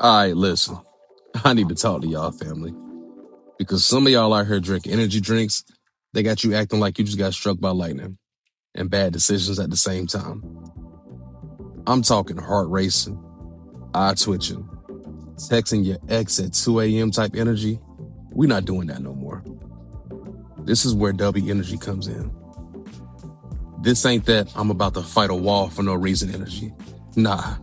All right, listen. I need to talk to y'all, family, because some of y'all out here drinking energy drinks. They got you acting like you just got struck by lightning and bad decisions at the same time. I'm talking heart racing, eye twitching, texting your ex at 2 a.m. type energy. We're not doing that no more. This is where W energy comes in. This ain't that I'm about to fight a wall for no reason energy. Nah,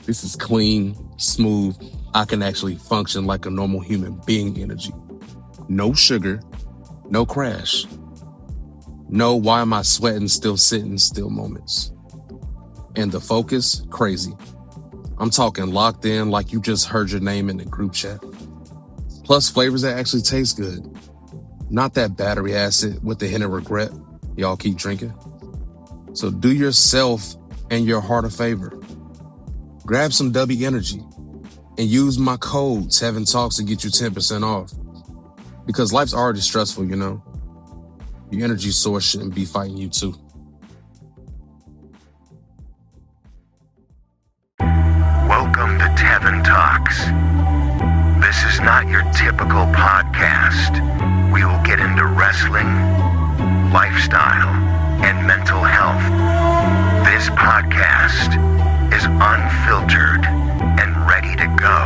this is clean, smooth. I can actually function like a normal human being energy. No sugar, no crash. No, why am I sweating, still sitting, still moments. And the focus, crazy. I'm talking locked in like you just heard your name in the group chat. Plus flavors that actually taste good. Not that battery acid with the hint of regret y'all keep drinking. So do yourself and your heart a favor. Grab some W Energy and use my code Tevin Talks to get you 10% off. Because life's already stressful, you know. Your energy source shouldn't be fighting you too. Welcome to Tevin Talks. This is not your typical podcast. We will get into wrestling, lifestyle, and mental health. This podcast is unfiltered and ready to go.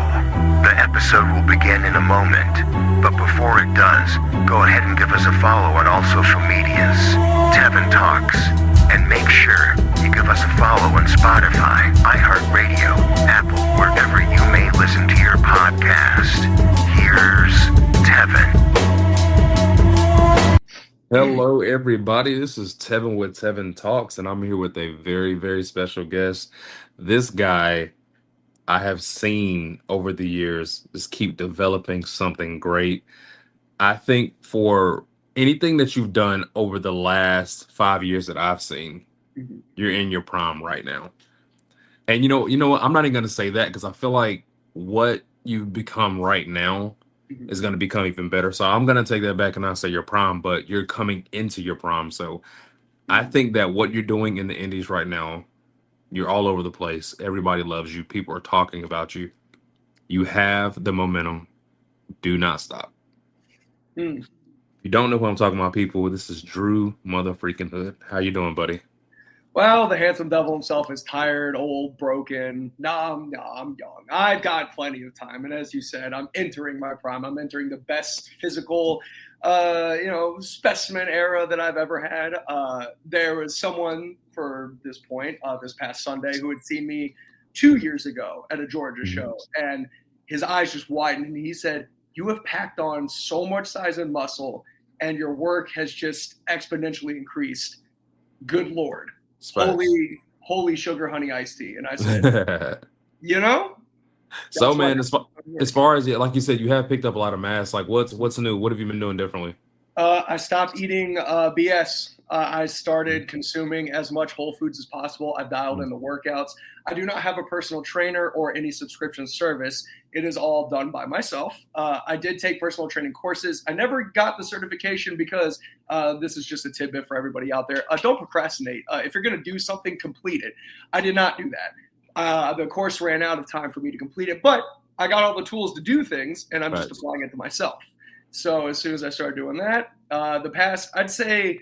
The episode will begin in a moment, but before it does, go ahead and give us a follow on all social medias, Tevin Talks, and make sure you give us a follow on Spotify, iHeartRadio, Apple, wherever you may listen to your podcast. Here's Tevin. Hello, everybody. This is Tevin with Tevin Talks, and I'm here with a very, very special guest. This guy I have seen over the years just keep developing something great. I think for anything that you've done over the last 5 years that I've seen, you're in your prime right now. And you know what? I'm not even going to say that because I feel like what you've become right now is going to become even better. So I'm going to take that back and not say your prime, but you're coming into your prime. So I think that what you're doing in the indies right now, you're all over the place. Everybody loves you. People are talking about you. You have the momentum. Do not stop. If you don't know who I'm talking about, people, this is Drew Motherfreaking Hood. How you doing, buddy? Well, the handsome devil himself is tired, old, broken. No, I'm young. I've got plenty of time. And as you said, I'm entering my prime. I'm entering the best physical, specimen era that I've ever had. There was someone for this point, this past Sunday, who had seen me 2 years ago at a Georgia show. And his eyes just widened. And he said, "You have packed on so much size and muscle, and your work has just exponentially increased. Good Lord. Holy sugar honey iced tea." And I said, So man, as far as like you said, you have picked up a lot of mass. Like what's new? What have you been doing differently? I stopped eating BS. I started consuming as much whole foods as possible. I've dialed in the workouts. I do not have a personal trainer or any subscription service. It is all done by myself. I did take personal training courses. I never got the certification because this is just a tidbit for everybody out there. Don't procrastinate. If you're going to do something, complete it. I did not do that. The course ran out of time for me to complete it, but I got all the tools to do things, and I'm just applying it to myself. So as soon as I started doing that, I'd say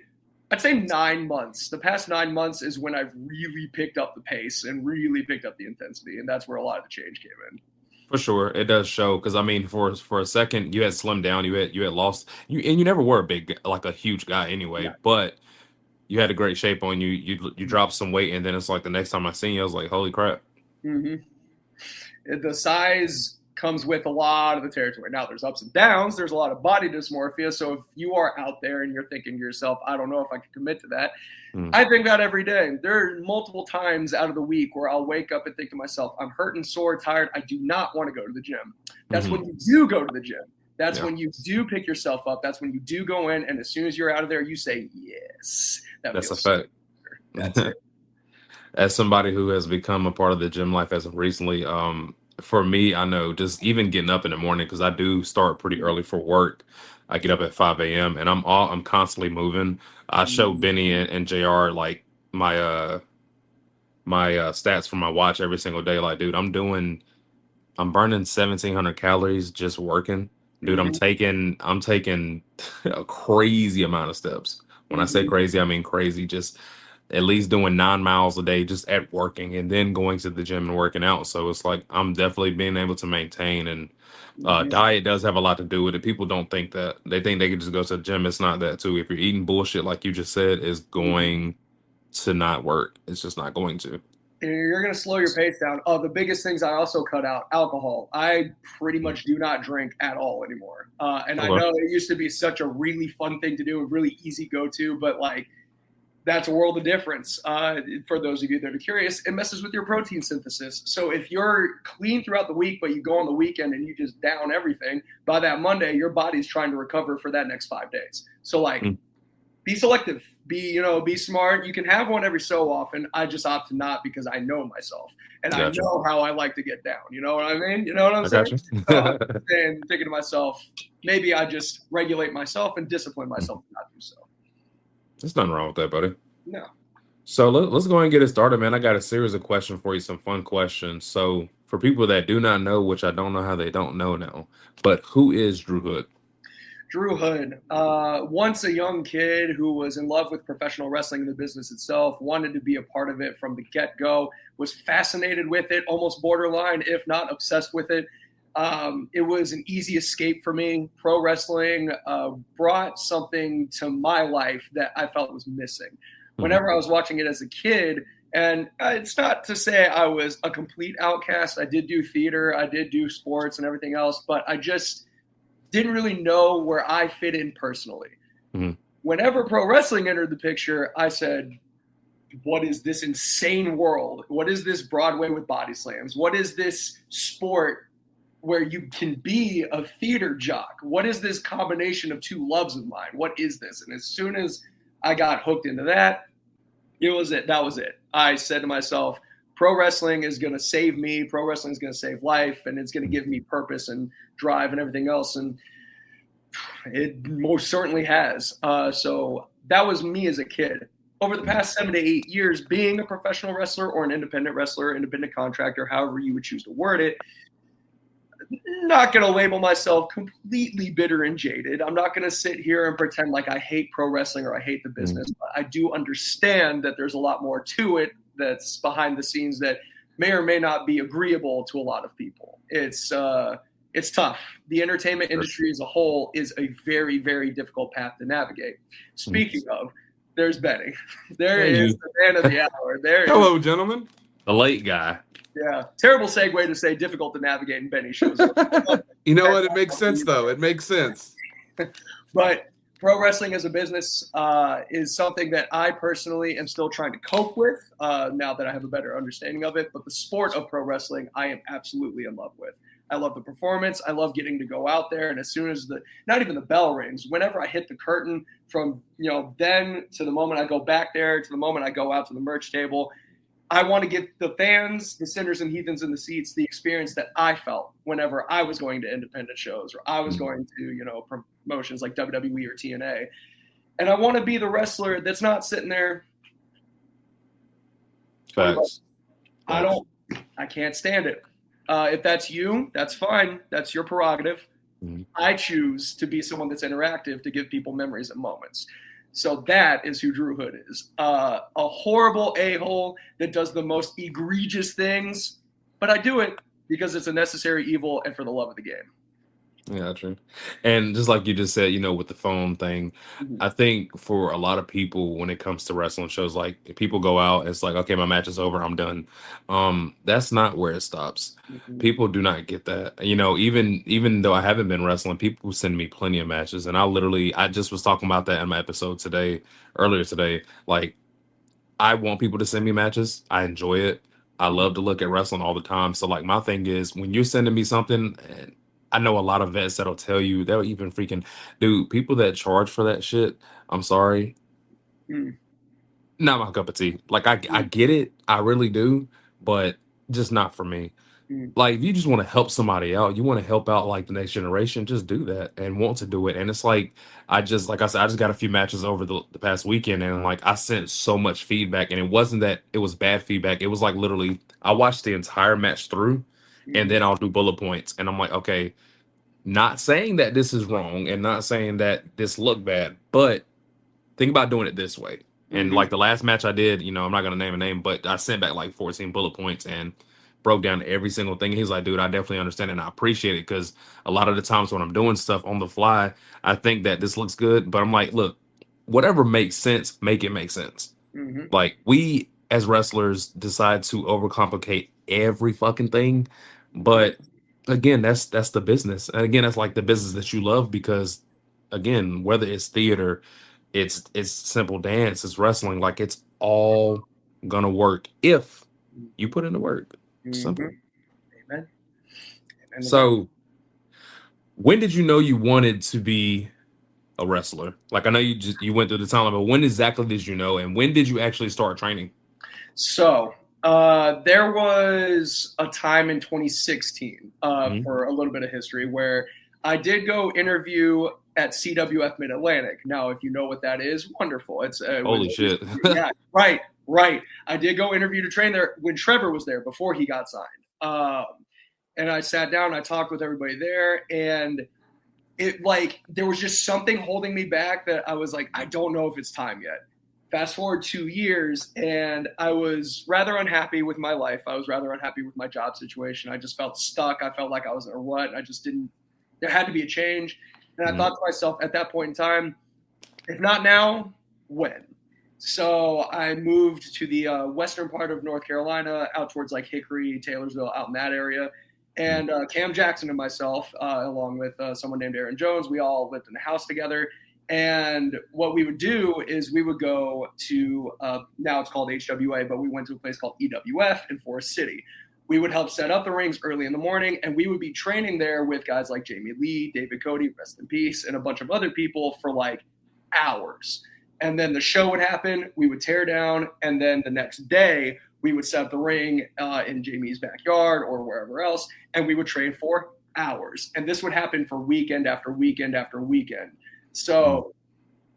9 months. The past 9 months is when I've really picked up the pace and really picked up the intensity, and that's where a lot of the change came in. For sure, it does show because I mean, for a second, you had slimmed down, you had lost, you never were a huge guy anyway, but you had a great shape on you. You dropped some weight, and then it's like the next time I seen you, I was like, holy crap. The size comes with a lot of the territory. Now, there's ups and downs. There's a lot of body dysmorphia. So if you are out there and you're thinking to yourself, I don't know if I can commit to that, I think that every day. There are multiple times out of the week where I'll wake up and think to myself, I'm hurting, sore, tired. I do not want to go to the gym. That's when you do go to the gym. That's when you do pick yourself up. That's when you do go in. And as soon as you're out of there, you say, yes. That's a fact. That's it. As somebody who has become a part of the gym life as of recently, for me, I know just even getting up in the morning, because I do start pretty early for work. I get up at 5 a.m. and I'm constantly moving. I show Benny and JR like my stats from my watch every single day. Like, dude, I'm doing I'm burning 1,700 calories just working. Dude, I'm taking a crazy amount of steps. When I say crazy, I mean crazy. Just at least doing 9 miles a day just at working and then going to the gym and working out. So it's like I'm definitely being able to maintain, and diet does have a lot to do with it. People don't think that. They think they can just go to the gym. It's not that too. If you're eating bullshit like you just said, it's going to not work. It's just not going to. You're going to slow your pace down. The biggest things I also cut out: alcohol. I pretty much do not drink at all anymore. And I know it used to be such a really fun thing to do, a really easy go-to, but like that's a world of difference. For those of you that are curious, it messes with your protein synthesis. So if you're clean throughout the week, but you go on the weekend and you just down everything, by that Monday, your body's trying to recover for that next 5 days. So like, be selective, be smart. You can have one every so often. I just opt to not because I know myself and I know how I like to get down. You know what I mean? You know what I'm saying? And thinking to myself, maybe I just regulate myself and discipline myself to not do so. There's nothing wrong with that, buddy. No. So let's go ahead and get it started, man. I got a series of questions for you, some fun questions. So for people that do not know, which I don't know how they don't know now, but who is Drew Hood? Drew Hood, once a young kid who was in love with professional wrestling and the business itself, wanted to be a part of it from the get-go, was fascinated with it, almost borderline, if not obsessed with it. It was an easy escape for me. Pro wrestling brought something to my life that I felt was missing. Whenever I was watching it as a kid, and it's not to say I was a complete outcast. I did do theater, I did do sports and everything else, but I just didn't really know where I fit in personally. Whenever pro wrestling entered the picture, I said, what is this insane world? What is this Broadway with body slams? What is this sport where you can be a theater jock? What is this combination of two loves of mine? What is this? And as soon as I got hooked into that, that was it. I said to myself, pro wrestling is going to save me. Pro wrestling is going to save life, and it's going to give me purpose and drive and everything else. And it most certainly has. So that was me as a kid. Over the past 7 to 8 years, being a professional wrestler or an independent wrestler, independent contractor, however you would choose to word it, not going to label myself completely bitter and jaded. I'm not going to sit here and pretend like I hate pro wrestling or I hate the business. But I do understand that there's a lot more to it that's behind the scenes that may or may not be agreeable to a lot of people. It's tough. The entertainment industry as a whole is a very, very difficult path to navigate. Speaking of, there's Benny. There is the man of the hour. Hello, gentlemen. The late guy. Yeah. Terrible segue to say difficult to navigate, and Benny shows up. You know what? It makes sense, though. It makes sense. But pro wrestling as a business is something that I personally am still trying to cope with now that I have a better understanding of it. But the sport of pro wrestling, I am absolutely in love with. I love the performance. I love getting to go out there. And as soon as not even the bell rings, whenever I hit the curtain from, then to the moment I go back there, to the moment I go out to the merch table, I want to give the fans, the sinners and heathens in the seats, the experience that I felt whenever I was going to independent shows or I was going to, promotions like WWE or TNA. And I want to be the wrestler that's not sitting there. Facts. I can't stand it. If that's you, that's fine. That's your prerogative. I choose to be someone that's interactive to give people memories and moments. So that is who Drew Hood is. A horrible a-hole that does the most egregious things, but I do it because it's a necessary evil and for the love of the game. Yeah, true. And just like you just said, with the phone thing, I think for a lot of people, when it comes to wrestling shows, like if people go out, it's like, okay, my match is over, I'm done. That's not where it stops. People do not get that. Even though I haven't been wrestling, people send me plenty of matches. And I just was talking about that in my episode earlier today. Like, I want people to send me matches. I enjoy it. I love to look at wrestling all the time. So like my thing is when you're sending me something, and I know a lot of vets that'll tell you, they'll even freaking, dude, people that charge for that shit, I'm sorry. Not my cup of tea. Like I get it. I really do, but just not for me. Like if you just want to help somebody out, you want to help out like the next generation, just do that and want to do it. And it's like I just got a few matches over the past weekend, and like I sent so much feedback, and it wasn't that it was bad feedback. It was like literally I watched the entire match through, and then I'll do bullet points. And I'm like, okay, not saying that this is wrong and not saying that this looked bad, but think about doing it this way. And like the last match I did, you know, I'm not gonna name a name, but I sent back like 14 bullet points and broke down every single thing. He's like, dude, I definitely understand it and I appreciate it, because a lot of the times when I'm doing stuff on the fly, I think that this looks good, but I'm like, look, whatever makes sense, make it make sense. Like, we as wrestlers decide to overcomplicate every fucking thing, but again, that's the business. And again, that's like the business that you love, because again, whether it's theater, it's simple dance, it's wrestling, like it's all gonna work if you put in the work. Simple. Amen. And So when did you know you wanted to be a wrestler? Like, I know you went through the timeline, but when exactly did you know, and when did you actually start training? So there was a time in 2016 for a little bit of history where I did go interview at CWF Mid-Atlantic. Now, if you know what that is, wonderful. It's Holy shit. Yeah, right. I did go interview to train there when Trevor was there before he got signed. And I sat down, I talked with everybody there, and it there was just something holding me back that I was like, I don't know if it's time yet. Fast forward 2 years, and I was rather unhappy with my life. I was rather unhappy with my job situation. I just felt stuck. I felt like I was in a rut. I just didn't. There had to be a change. And I thought to myself at that point in time, if not now, when? So I moved to the western part of North Carolina, out towards like Hickory, Taylorsville, out in that area. And Cam Jackson and myself, along with someone named Aaron Jones, we all lived in a house together. And what we would do is we would go to, now it's called HWA, but we went to a place called EWF in Forest City. We would help set up the rings early in the morning, and we would be training there with guys like Jamie Lee, David Cody, rest in peace, and a bunch of other people for like hours. And then the show would happen, we would tear down, and then the next day we would set up the ring in Jamie's backyard or wherever else, and we would train for hours. And this would happen for weekend after weekend after weekend. So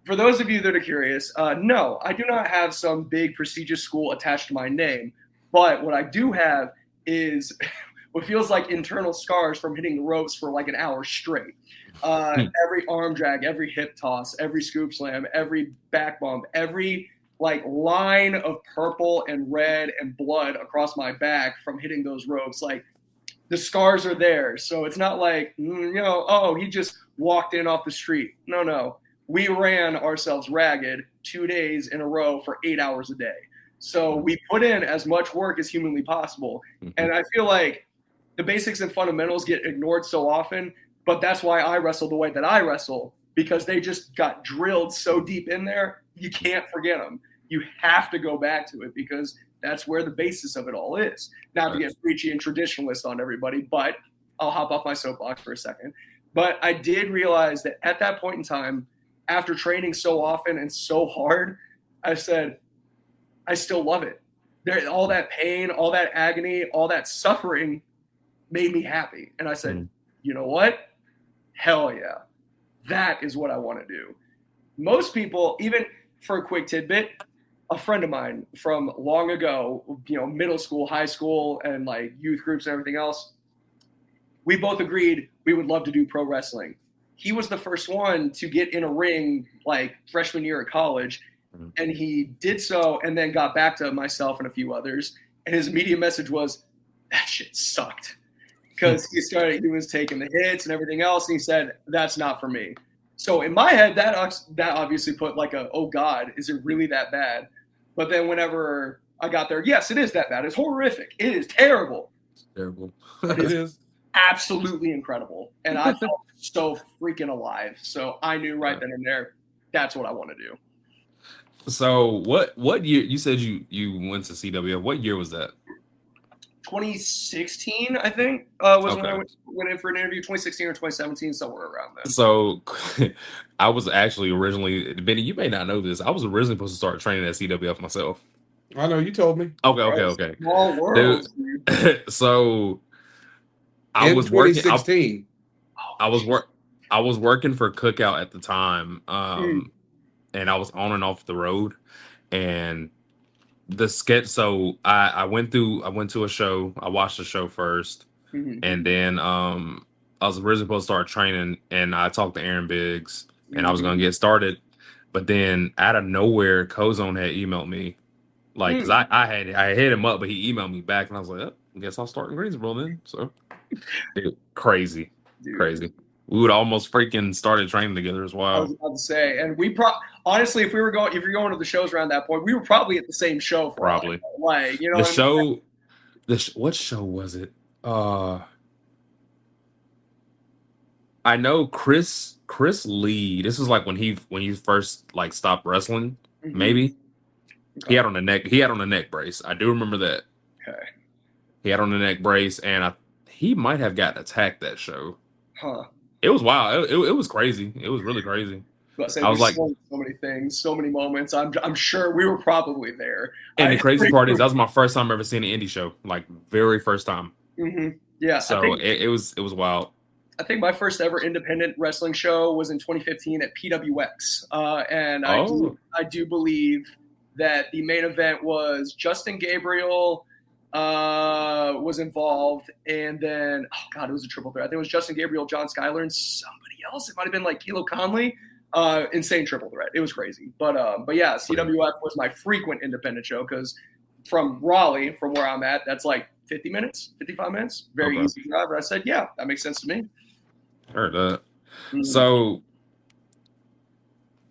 for those of you that are curious, no, I do not have some big prestigious school attached to my name. But what I do have is what feels like internal scars from hitting the ropes for like an hour straight. Every arm drag, every hip toss, every scoop slam, every back bump, every like line of purple and red and blood across my back from hitting those ropes. Like, the scars are there. So it's not like, oh, he just walked in off the street. No. We ran ourselves ragged 2 days in a row for 8 hours a day. So we put in as much work as humanly possible. And I feel like the basics and fundamentals get ignored so often, but that's why I wrestle the way that I wrestle, because they just got drilled so deep in there, you can't forget them. You have to go back to it, because that's where the basis of it all is. Not to get preachy and traditionalist on everybody, but I'll hop off my soapbox for a second. But I did realize that at that point in time, after training so often and so hard, I said, I still love it. All that pain, all that agony, all that suffering made me happy. And I said, you know what? Hell yeah. That is what I want to do. Most people, even for a quick tidbit, a friend of mine from long ago, middle school, high school, and like youth groups and everything else, we both agreed we would love to do pro wrestling. He was the first one to get in a ring like freshman year of college, and he did so and then got back to myself and a few others. And his immediate message was, that shit sucked. Because he was taking the hits and everything else, and he said, that's not for me. So in my head, that obviously put like oh God, is it really that bad? But then whenever I got there, yes, it is that bad. It's horrific. It is terrible. It's terrible. It is absolutely incredible. And I felt so freaking alive. So I knew right then and there, that's what I want to do. So what year, you said you went to CWF, what year was that? 2016, I think, was when I went in for an interview. 2016 or 2017, somewhere around there. So I was actually originally, Benny, you may not know this, I was originally supposed to start training at CWF myself. I know, you told me. Okay. Small world. So I in was 2016. I was working for Cookout at the time, and I was on and off the road, and the sketch. So I went to a show. I watched the show first. And then I was originally supposed to start training, and I talked to Aaron Biggs, and I was going to get started. But then out of nowhere, Cozone had emailed me. Like, because I hit him up, but he emailed me back, and I was like, oh, I guess I'll start in Greensboro then. So, crazy. We would almost freaking started training together as well. I was about to say, and we honestly, if you're going to the shows around that point, we were probably at the same show. Probably. Like, you know, the show. What show was it? I know Chris Lee. This is like when he first like stopped wrestling. Maybe he had on a neck brace. I do remember that. Okay. He had on a neck brace, and he might have gotten attacked that show. Huh. It was wild. It was crazy. It was really crazy. I was like, so many things, so many moments. I'm sure we were probably there. And the crazy part is that was my first time ever seeing an indie show, like very first time. Yeah. So it was wild. I think my first ever independent wrestling show was in 2015 at PWX, and I do believe that the main event was Justin Gabriel was involved, and then it was a triple threat. I think it was Justin Gabriel, John Schuyler, and somebody else. It might have been like Kilo Conley. Insane triple threat. It was crazy, but yeah, CWF was my frequent independent show because from Raleigh, from where I'm at, that's like 50 minutes, 55 minutes, very easy drive. And I said, yeah, that makes sense to me. Heard that. So,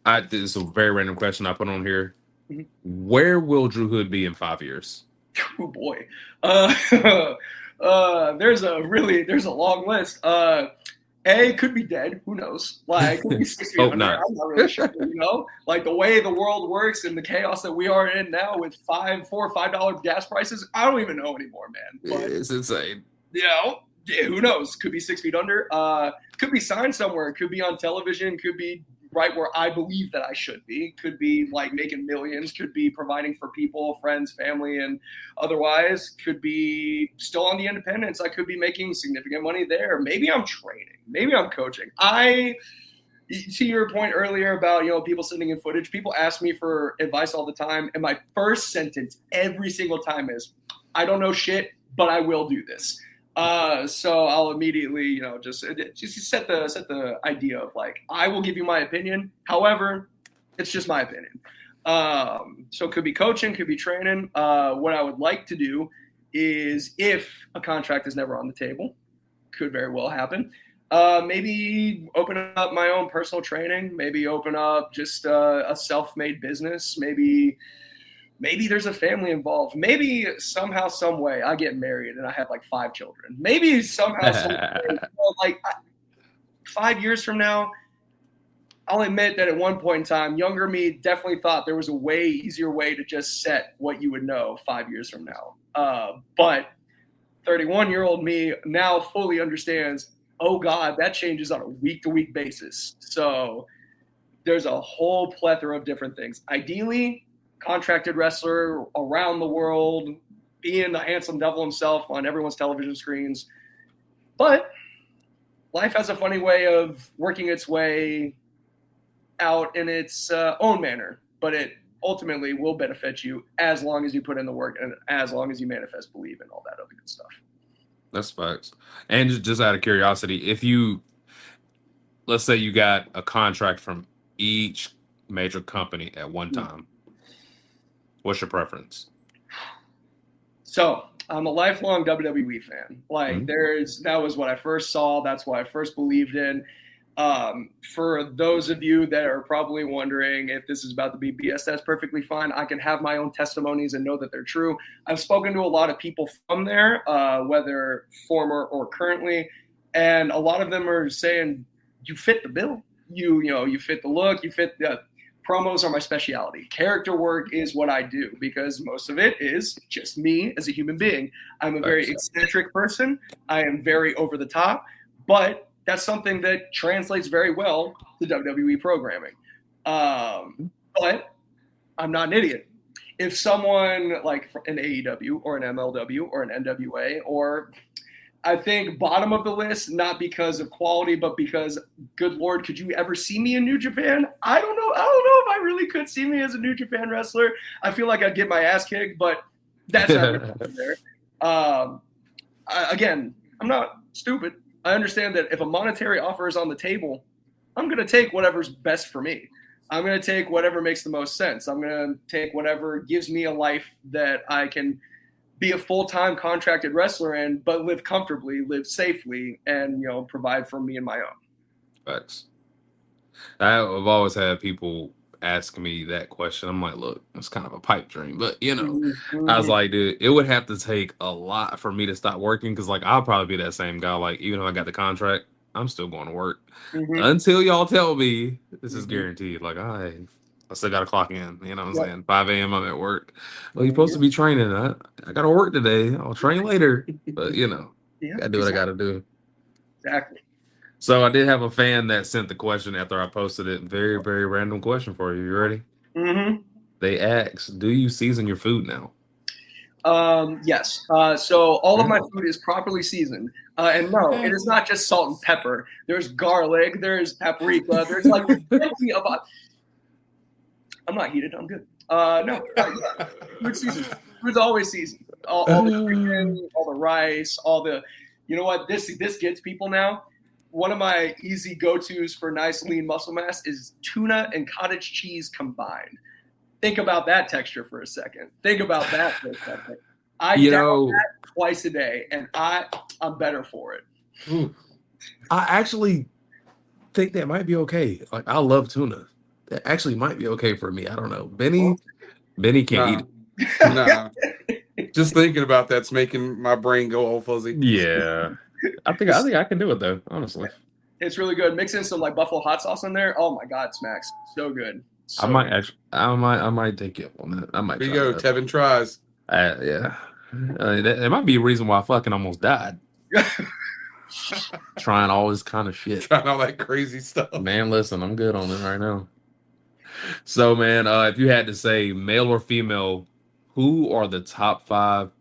this is a very random question I put on here. Where will Drew Hood be in 5 years? Oh boy, there's a long list. Could be dead. Who knows? Like, could be 6 feet under. I'm not really sure. You know, like the way the world works and the chaos that we are in now with $4 or $5 gas prices. I don't even know anymore, man. But, it's insane. Who knows? Could be 6 feet under. Could be signed somewhere. Could be on television. Could be right where I believe that I should be. Could be like making millions. Could be providing for people, friends, family, and otherwise. Could be still on the independents. I could be making significant money there. Maybe I'm training. Maybe I'm coaching. To your point earlier about, people sending in footage, people ask me for advice all the time. And my first sentence every single time is, I don't know shit, but I will do this. So I'll immediately, just set the idea of like, I will give you my opinion. However, it's just my opinion. So it could be coaching, could be training. What I would like to do is, if a contract is never on the table, could very well happen. Maybe open up my own personal training, maybe open up just a self-made business. Maybe there's a family involved. Maybe somehow, some way, I get married and I have like 5 children. Maybe somehow, some way, 5 years from now, I'll admit that at one point in time, younger me definitely thought there was a way easier way to just set what you would know 5 years from now. But 31-year-old me now fully understands, oh God, that changes on a week-to-week basis. So there's a whole plethora of different things. Ideally, contracted wrestler around the world, being the handsome devil himself on everyone's television screens. But life has a funny way of working its way out in its own manner. But it ultimately will benefit you as long as you put in the work and as long as you manifest, believe, and all that other good stuff. That's facts. And just out of curiosity, let's say you got a contract from each major company at one time, what's your preference? So I'm a lifelong WWE fan. Like that was what I first saw. That's what I first believed in. For those of you that are probably wondering if this is about to be BS, that's perfectly fine. I can have my own testimonies and know that they're true. I've spoken to a lot of people from there, whether former or currently, and a lot of them are saying you fit the bill. You fit the look. You fit the promos are my specialty. Character work is what I do because most of it is just me as a human being. I'm a very eccentric person. I am very over the top, but that's something that translates very well to WWE programming. But I'm not an idiot. If someone like an AEW or an MLW or an NWA, or I think bottom of the list, not because of quality, but because, good Lord, could you ever see me in New Japan? I don't know if I really could see me as a New Japan wrestler. I feel like I'd get my ass kicked, but that's not there. Again, I'm not stupid. I understand that if a monetary offer is on the table, I'm going to take whatever's best for me. I'm going to take whatever makes the most sense. I'm going to take whatever gives me a life that I can be a full-time contracted wrestler in, but live comfortably, live safely, and, you know, provide for me and my own. Facts. I've always had people ask me that question. I'm like, look, it's kind of a pipe dream, but you know, I was like, dude, it would have to take a lot for me to stop working because, like, I'll probably be that same guy. Like, even if I got the contract, I'm still going to work until y'all tell me this is guaranteed. Like, I still got to clock in. You know what I'm saying? 5 a.m. I'm at work. Well, you're supposed to be training. I got to work today. I'll train later, but you know, got to do what I got to do. Exactly. So I did have a fan that sent the question after I posted it. Very, very random question for you. You ready? They asked, do you season your food now? Yes. So all of my food is properly seasoned. And no, it is not just salt and pepper. There's garlic. There's paprika. There's like plenty of. I'm not heated. I'm good. No. Food seasoned. Food's always seasoned. All the chicken, all the rice, all the. You know what? This gets people now. One of my easy go-tos for nice lean muscle mass is tuna and cottage cheese combined. Think about that texture for a second. Think about that for a second. I down that twice a day, and I'm better for it. I actually think that might be okay. Like, I love tuna. That actually might be okay for me. I don't know. Benny can't eat it. Nah. Just thinking about that's making my brain go all fuzzy. Yeah. I think I can do it though, honestly. It's really good. Mix in some like buffalo hot sauce in there. Oh my God, smacks. So good. So I might take you up on that. I might. Here you go. Tevin tries. Yeah. That might be a reason why I fucking almost died. Trying all this kind of shit. Trying all that crazy stuff. Man, listen, I'm good on it right now. So, man, if you had to say male or female, who are the top 5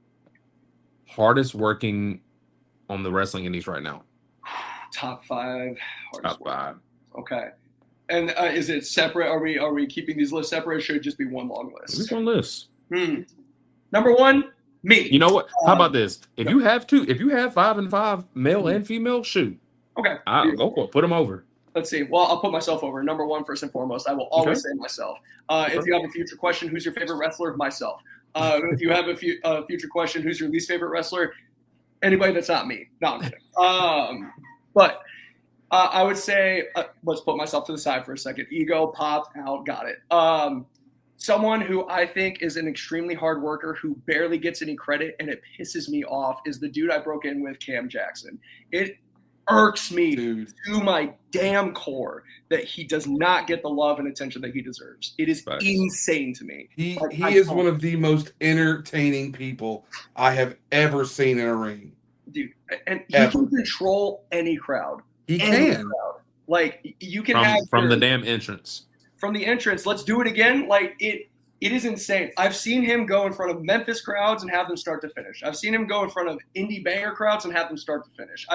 hardest working on the wrestling indies right now? Top 5. Top 5. Okay. And is it separate? Are we keeping these lists separate, or should it just be one long list? Just one list. Number 1, me. You know what? How about this? If you have 5 and 5, male and female, shoot. Okay. I'll go for it. Put them over. Let's see. Well, I'll put myself over. Number 1, first and foremost. I will always say myself. If you have a future question, who's your favorite wrestler? Myself. If you have a future question, who's your least favorite wrestler? Anybody that's not me. No, I'm kidding. But I would say, let's put myself to the side for a second. Ego, pop, out, got it. Someone who I think is an extremely hard worker who barely gets any credit and it pisses me off is the dude I broke in with, Cam Jackson. It irks me to my damn core that he does not get the love and attention that he deserves. It is insane to me. He is one of the most entertaining people I have ever seen in a ring. Dude, and he can control any crowd. He can. Crowd. Like, you can from the damn entrance. From the entrance, let's do it again. Like, it is insane. I've seen him go in front of Memphis crowds and have them start to finish. I've seen him go in front of indie banger crowds and have them start to finish.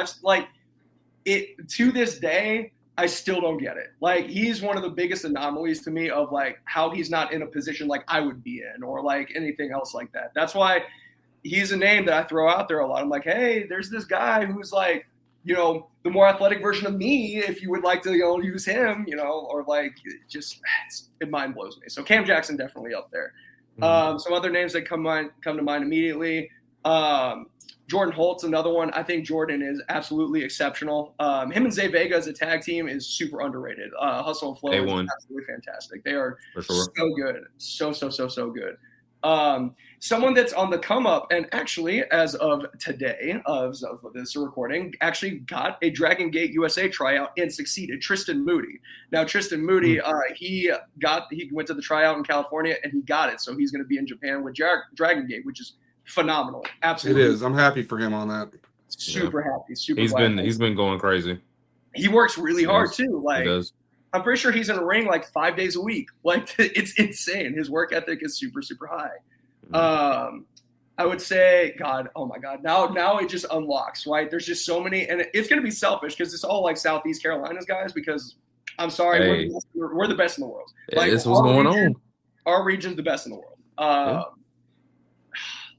To this day, I still don't get it. Like, he's one of the biggest anomalies to me of like how he's not in a position like I would be in or like anything else like that. That's why he's a name that I throw out there a lot. I'm like, hey, there's this guy who's like, you know, the more athletic version of me, if you would like to, you know, use him, you know, or like, it mind blows me. So Cam Jackson definitely up there. Some other names that come to mind immediately. Jordan Holt's another one. I think Jordan is absolutely exceptional. Him and Zay Vega as a tag team is super underrated. Hustle and Flow is absolutely fantastic. They are so good. So good. Someone that's on the come up, and actually, as of today, of this recording, actually got a Dragon Gate USA tryout and succeeded. Tristan Moody. Now, Tristan Moody, he went to the tryout in California and he got it. So he's going to be in Japan with Dragon Gate, which is phenomenal. Absolutely, it is. I'm happy for him on that. Super happy. He's been going crazy. He works really hard too. Like, he does. I'm pretty sure he's in a ring like 5 days a week. Like, it's insane. His work ethic is super, super high. I would say, God, oh my God. Now it just unlocks, right? There's just so many, and it's going to be selfish because it's all like Southeast Carolinas guys, because I'm sorry, we're the best in the world. Like, this was going on. Our region's the best in the world.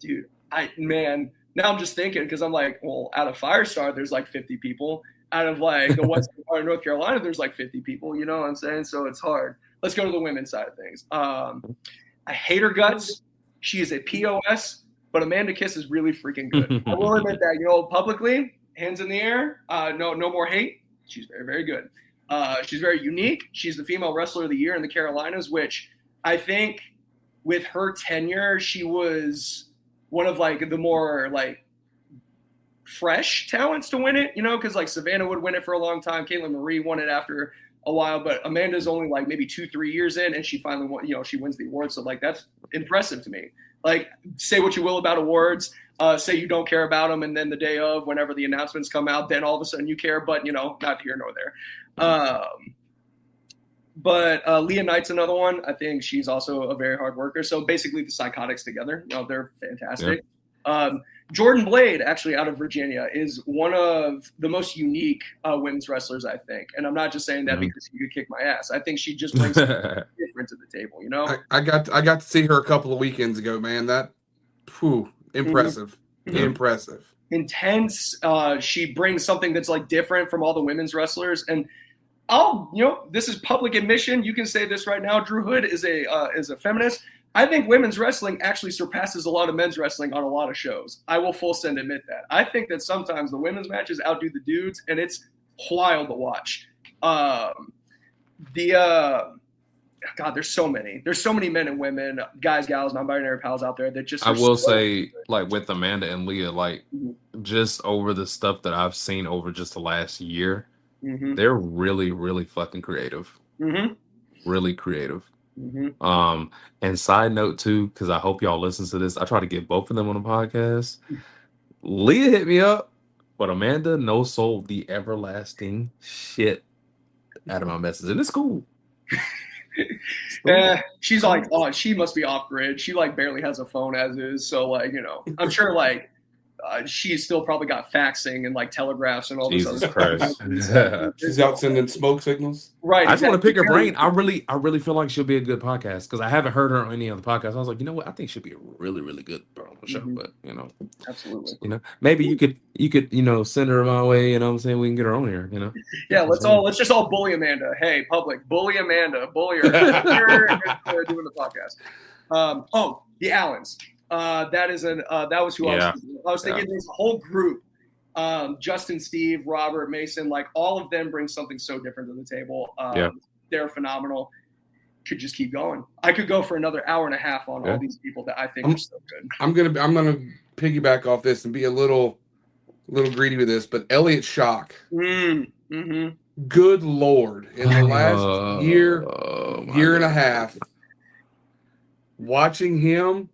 Dude, Now I'm just thinking, because I'm like, well, out of Firestar, there's like 50 people. Out of like the western part of North Carolina, there's like 50 people. You know what I'm saying? So it's hard. Let's go to the women's side of things. I hate her guts. She is a POS, but Amanda Kiss is really freaking good. I will admit that, publicly, hands in the air, no more hate. She's very, very good. She's very unique. She's the female wrestler of the year in the Carolinas, which I think with her tenure, she was one of like the more like fresh talents to win it, because like Savannah would win it for a long time. Caitlin Marie won it after a while, but Amanda's only like maybe 2-3 years in, and she finally won, she wins the award. So like, that's impressive to me. Like, say what you will about awards, say you don't care about them, and then the day of, whenever the announcements come out, then all of a sudden you care, but not here nor there. But Leah Knight's another one. I think she's also a very hard worker. So basically the Psychotics together, they're fantastic. Yeah. Jordan Blade, actually out of Virginia, is one of the most unique women's wrestlers, I think. And I'm not just saying that because she could kick my ass. I think she just brings something different to the table, I got to see her a couple of weekends ago, man. That, impressive. Mm-hmm. Impressive. Intense. She brings something that's like different from all the women's wrestlers. And this is public admission. You can say this right now. Drew Hood is a feminist. I think women's wrestling actually surpasses a lot of men's wrestling on a lot of shows. I will full send admit that. I think that sometimes the women's matches outdo the dudes, and it's wild to watch. God, there's so many. There's so many men and women, guys, gals, non-binary pals out there that just. I will say, like with Amanda and Leah, like just over the stuff that I've seen over just the last year, they're really, really fucking creative. Really creative. And side note too, because I hope y'all listen to this, I try to get both of them on the podcast. Leah hit me up, but Amanda no sold the everlasting shit out of my message, and it's cool. Yeah, she's like, oh, she must be off grid. She like barely has a phone as is, so like I'm sure like she's still probably got faxing and like telegraphs and all this Jesus other Christ. stuff. She's out sending smoke signals. Right. I just want to pick her brain. I really feel like she'll be a good podcast because I haven't heard her on any other podcast. I was like, you know what? I think she'll be a really, really good show. But absolutely. Maybe you could send her my way. You know what I'm saying? We can get her on here. Yeah, let's just all bully Amanda. Hey, public, bully Amanda, bully her. Doing the podcast. The Allens. That was who I was thinking. There's a whole group. Justin, Steve, Robert, Mason, like all of them bring something so different to the table. They're phenomenal. Could just keep going. I could go for another hour and a half on all these people that I think are so good. I'm gonna piggyback off this and be a little greedy with this, but Elliot Shock. Good Lord. In the last year and a half, watching him.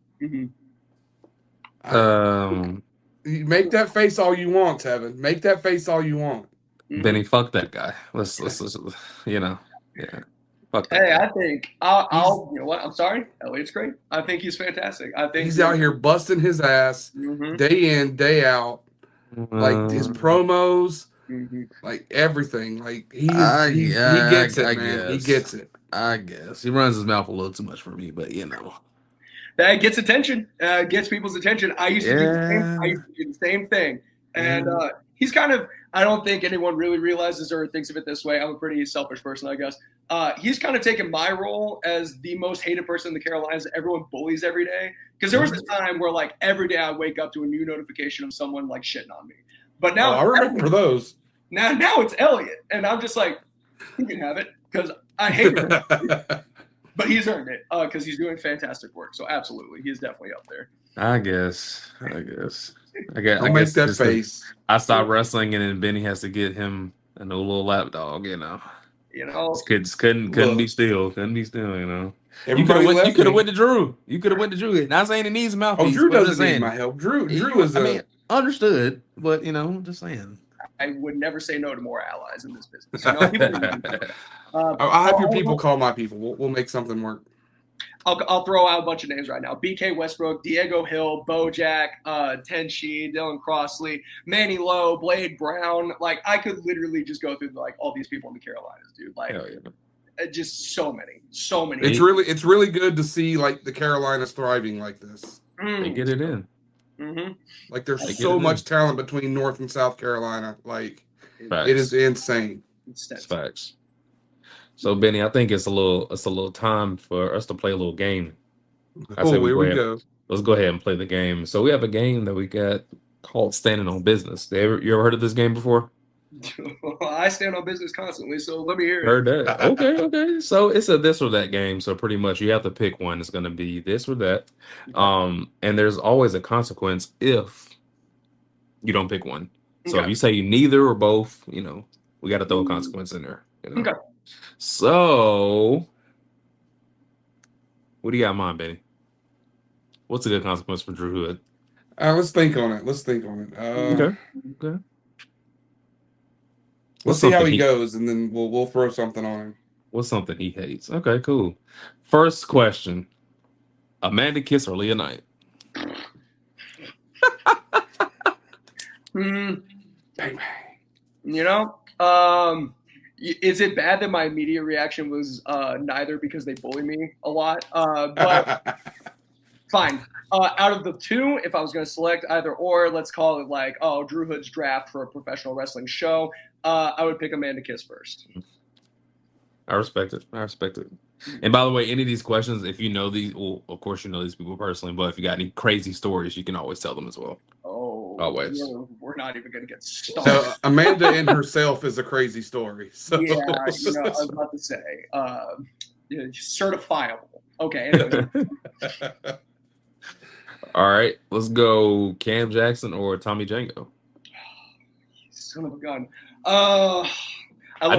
Make that face all you want, Tevin. Make that face all you want. Benny, fuck that guy. Let's yeah. Fuck that hey, guy. I think I'll you know what? I'm sorry. Elliot's great. I think he's fantastic. I think he's out here busting his ass day in, day out. Like his promos, like everything. Like he gets it, man. He gets it. I guess he runs his mouth a little too much for me, but that gets attention, gets people's attention. I used to do the same thing. And he's kind of, I don't think anyone really realizes or thinks of it this way. I'm a pretty selfish person, I guess. He's kind of taken my role as the most hated person in the Carolinas that everyone bullies every day. Because there was a time where like every day I wake up to a new notification of someone like shitting on me. But now I remember those. Now it's Elliot. And I'm just like, he can have it because I hate him. But he's earned it because he's doing fantastic work. So absolutely, he is definitely up there. I guess. I'll make that face. I stopped wrestling, and then Benny has to get him a new little lap dog. This kid just couldn't be still. Couldn't be still. You could have went to Drew. Not saying he needs a mouthpiece. Drew doesn't need my help. Drew is. Understood, but just saying. I would never say no to more allies in this business. I'll have your people call my people. We'll make something work. I'll throw out a bunch of names right now. BK Westbrook, Diego Hill, Bojack, Tenshi, Dylan Crossley, Manny Lowe, Blade Brown. Like I could literally just go through like all these people in the Carolinas, dude. Like just so many. It's really good to see like the Carolinas thriving like this. They get it in. Mm-hmm. Like there's so much talent between North and South Carolina. Like it is insane. It's facts. So Benny, I think it's a little time for us to play a little game. Here we go. Let's go ahead and play the game. So we have a game that we got called Standing on Business. You ever heard of this game before? I stand on business constantly, so let me hear it. Heard that. Okay. So it's a this or that game. So pretty much you have to pick one. It's going to be this or that. And there's always a consequence if you don't pick one. So if you say neither or both, we got to throw a consequence in there. Okay. So what do you got in mind, Benny? What's a good consequence for Drew Hood? Let's think on it. Okay. Let's see how he goes, and then we'll throw something on him. What's something he hates? Okay, cool. First question: Amanda Kiss or Leah Knight? Bang bang. Is it bad that my immediate reaction was neither because they bully me a lot? But fine. Out of the two, if I was going to select either or, let's call it like, Drew Hood's draft for a professional wrestling show, I would pick Amanda Kiss first. I respect it. And by the way, any of these questions, if you know these, well, of course you know these people personally, but if you got any crazy stories, you can always tell them as well. Oh, always. We're not even going to get started. So Amanda in herself is a crazy story. So. Yeah, I was about to say, certifiable. Okay. Anyway. All right, let's go Cam Jackson or Tommy Django. Son of a gun. I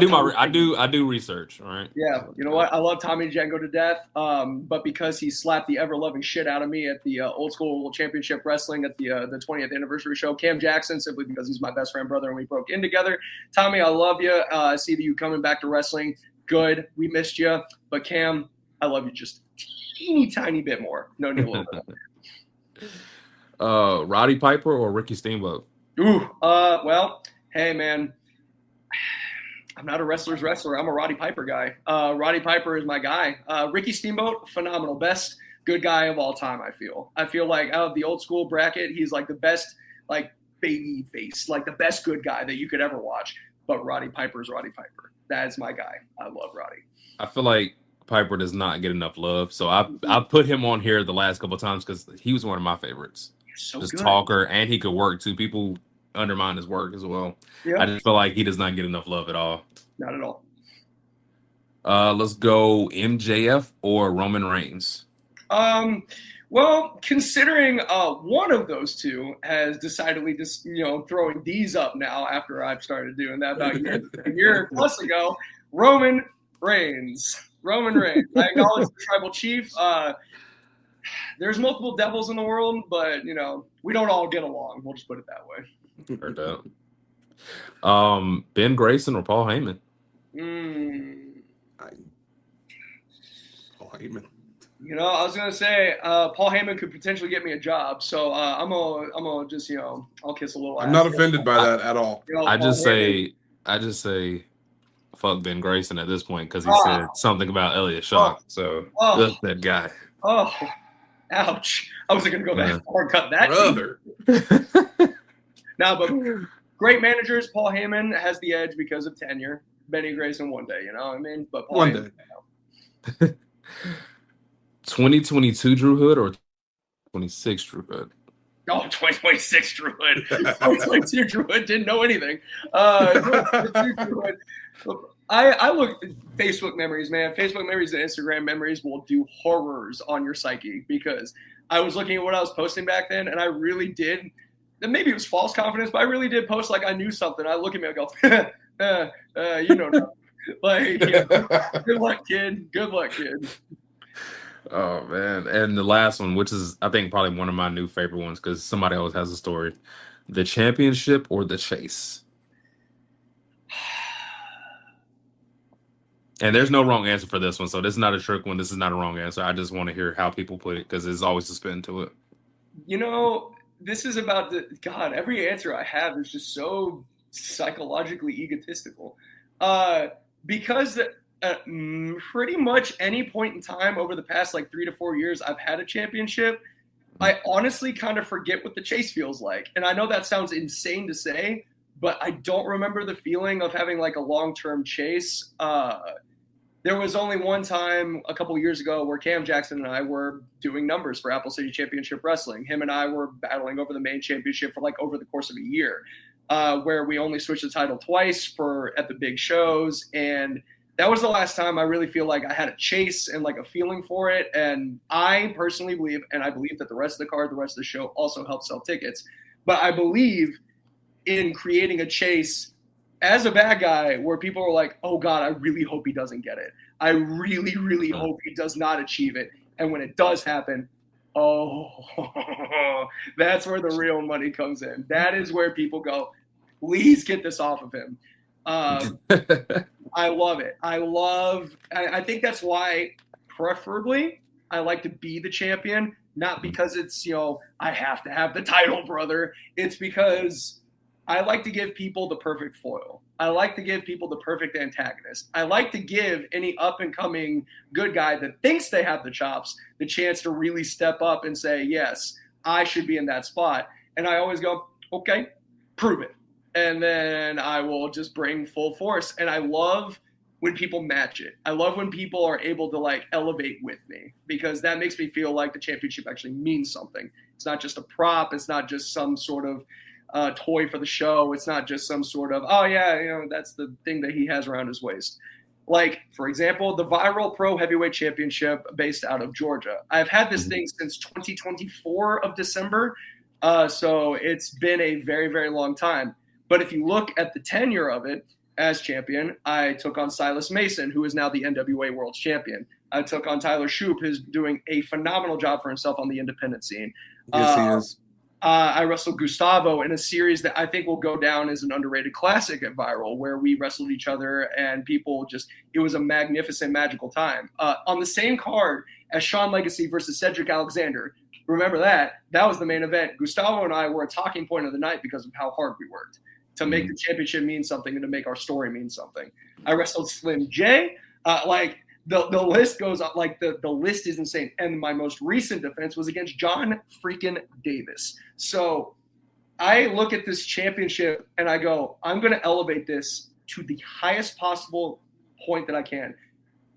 do research, all right? Yeah, you know what? I love Tommy Django to death, but because he slapped the ever-loving shit out of me at the Old School Championship Wrestling at the 20th anniversary show, Cam Jackson, simply because he's my best friend, brother, and we broke in together. Tommy, I love you. I see that you coming back to wrestling. Good. We missed you. But Cam, I love you just a teeny tiny bit more. No need a little bit. Roddy Piper or Ricky Steamboat? Well, hey, man. I'm not a wrestler's wrestler. I'm a Roddy Piper guy. Roddy Piper is my guy. Ricky Steamboat, phenomenal. Best good guy of all time, I feel. I feel like out of the old school bracket, he's like the best, like, baby face, like the best good guy that you could ever watch. But Roddy Piper is Roddy Piper. That is my guy. I love Roddy. I feel like Piper does not get enough love. So I put him on here the last couple of times because he was one of my favorites. So just good. Talker, and he could work too. People undermine his work as well. Yep. I just feel like he does not get enough love at all. Not at all. Let's go MJF or Roman Reigns. Well, considering one of those two has decidedly just throwing these up now after I've started doing that about a year plus ago, Roman Reigns. I acknowledge the tribal chief. There's multiple devils in the world, but we don't all get along. We'll just put it that way. Heard that. Ben Grayson or Paul Heyman? Paul Heyman. I was gonna say Paul Heyman could potentially get me a job, so I'm gonna just I'll kiss a little. I'm not offended by that at all. I just say, fuck Ben Grayson at this point because he said something about Elliot Shaw. So that's that guy. Oh, ouch! I wasn't gonna go that far. Cut that, brother. No, but great managers. Paul Heyman has the edge because of tenure. Benny Grayson one day, you know what I mean? But Paul Heyman, day. 2022 Drew Hood or 26 Drew Hood? Oh, 2026 Drew Hood. 2022 Drew Hood didn't know anything. 2022 Drew Hood. I look at Facebook memories, man. Facebook memories and Instagram memories will do horrors on your psyche because I was looking at what I was posting back then, and I really did. And maybe it was false confidence, but I really did post like I knew something. I look at me and go, like, good luck, kid. Good luck, kid. Oh, man. And the last one, which is, I think, probably one of my new favorite ones because somebody always has a story. The championship or the chase? And there's no wrong answer for this one. So this is not a trick one. This is not a wrong answer. I just want to hear how people put it because there's always a spin to it. This is about every answer I have is just so psychologically egotistical. Because pretty much any point in time over the past 3 to 4 years I've had a championship, I honestly kind of forget what the chase feels like. And I know that sounds insane to say, but I don't remember the feeling of having like a long-term chase. There was only one time a couple years ago where Cam Jackson and I were doing numbers for Apple City Championship Wrestling. Him and I were battling over the main championship for like over the course of a year, where we only switched the title twice at the big shows. And that was the last time I really feel like I had a chase and like a feeling for it. And I personally believe, and I believe that the rest of the card, the rest of the show also helps sell tickets. But I believe in creating a chase as a bad guy where people are like, oh God, I really hope he doesn't get it. I really, really hope he does not achieve it. And when it does happen, oh, that's where the real money comes in. That is where people go, please get this off of him. I love it. I think that's why, preferably, I like to be the champion, not because it's, I have to have the title, brother. It's because I like to give people the perfect foil. I like to give people the perfect antagonist. I like to give any up-and-coming good guy that thinks they have the chops the chance to really step up and say, yes, I should be in that spot. And I always go, okay, prove it. And then I will just bring full force. And I love when people match it. I love when people are able to like elevate with me, because that makes me feel like the championship actually means something. It's not just a prop. It's not just some sort of toy for the show. It's not just some sort of, oh yeah, that's the thing that he has around his waist. Like, for example, the Viral Pro Heavyweight Championship based out of Georgia. I've had this thing since 2024 of December. So it's been a very, very long time. But if you look at the tenure of it as champion, I took on Silas Mason, who is now the NWA World Champion. I took on Tyler Shoup, who's doing a phenomenal job for himself on the independent scene. Yes, he is. I wrestled Gustavo in a series that I think will go down as an underrated classic at Viral, where we wrestled each other and people it was a magnificent, magical time. On the same card as Sean Legacy versus Cedric Alexander, remember that? That was the main event. Gustavo and I were a talking point of the night because of how hard we worked to make the championship mean something and to make our story mean something. I wrestled Slim J. The list goes up, like the list is insane. And my most recent defense was against John freaking Davis. So I look at this championship and I go, I'm going to elevate this to the highest possible point that I can.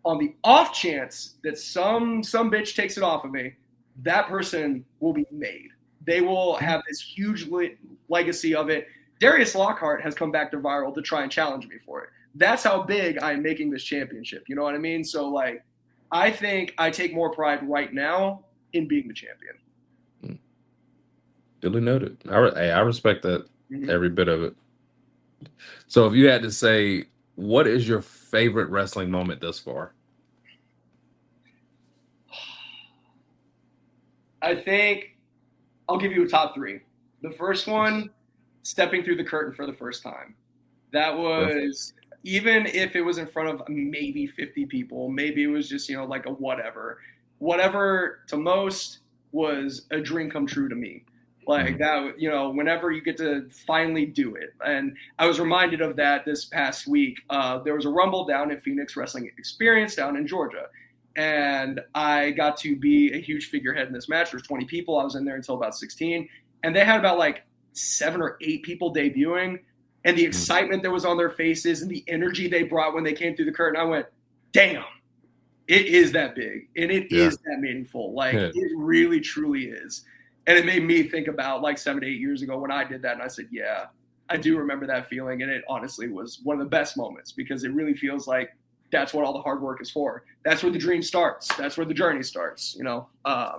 On the off chance that some bitch takes it off of me, that person will be made. They will have this huge legacy of it. Darius Lockhart has come back to Viral to try and challenge me for it. That's how big I'm making this championship. You know what I mean? So, like, I think I take more pride right now in being the champion. Duly noted. I respect that, every bit of it. So if you had to say, what is your favorite wrestling moment thus far? I think I'll give you a top three. The first one, stepping through the curtain for the first time. That was, even if it was in front of maybe 50 people, maybe it was just, like a whatever to most was a dream come true to me. Like that, whenever you get to finally do it. And I was reminded of that this past week. There was a Rumble down in Phoenix Wrestling Experience down in Georgia. And I got to be a huge figurehead in this match. There's 20 people. I was in there until about 16. And they had about like 7 or 8 people debuting. And the excitement that was on their faces and the energy they brought when they came through the curtain, I went, damn, it is that big. And it is that meaningful. Like, it really, truly is. And it made me think about like 7 to 8 years ago when I did that. And I said, yeah, I do remember that feeling. And it honestly was one of the best moments, because it really feels like that's what all the hard work is for. That's where the dream starts. That's where the journey starts. I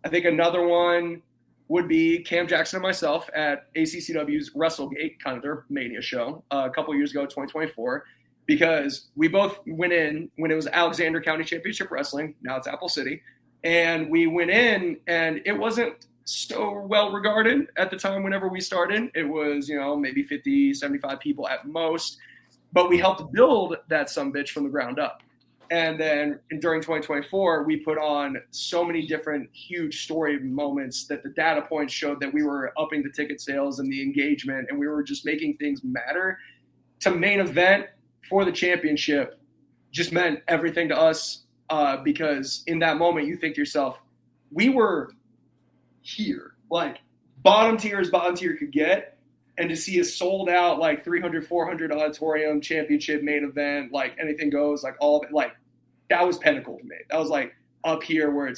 think another one would be Cam Jackson and myself at ACCW's WrestleGate, kind of their Mania show, a couple years ago, 2024, because we both went in when it was Alexander County Championship Wrestling. Now it's Apple City. And we went in, and it wasn't so well regarded at the time whenever we started. It was, maybe 50, 75 people at most. But we helped build that sumbitch from the ground up. And then during 2024, we put on so many different huge story moments that the data points showed that we were upping the ticket sales and the engagement, and we were just making things matter. To main event for the championship just meant everything to us, because in that moment you think to yourself, we were here, like bottom tier as bottom tier could get. And to see a sold out, like 300, 400 auditorium championship main event, like anything goes, like all of it, like that was pinnacle to me. That was like up here where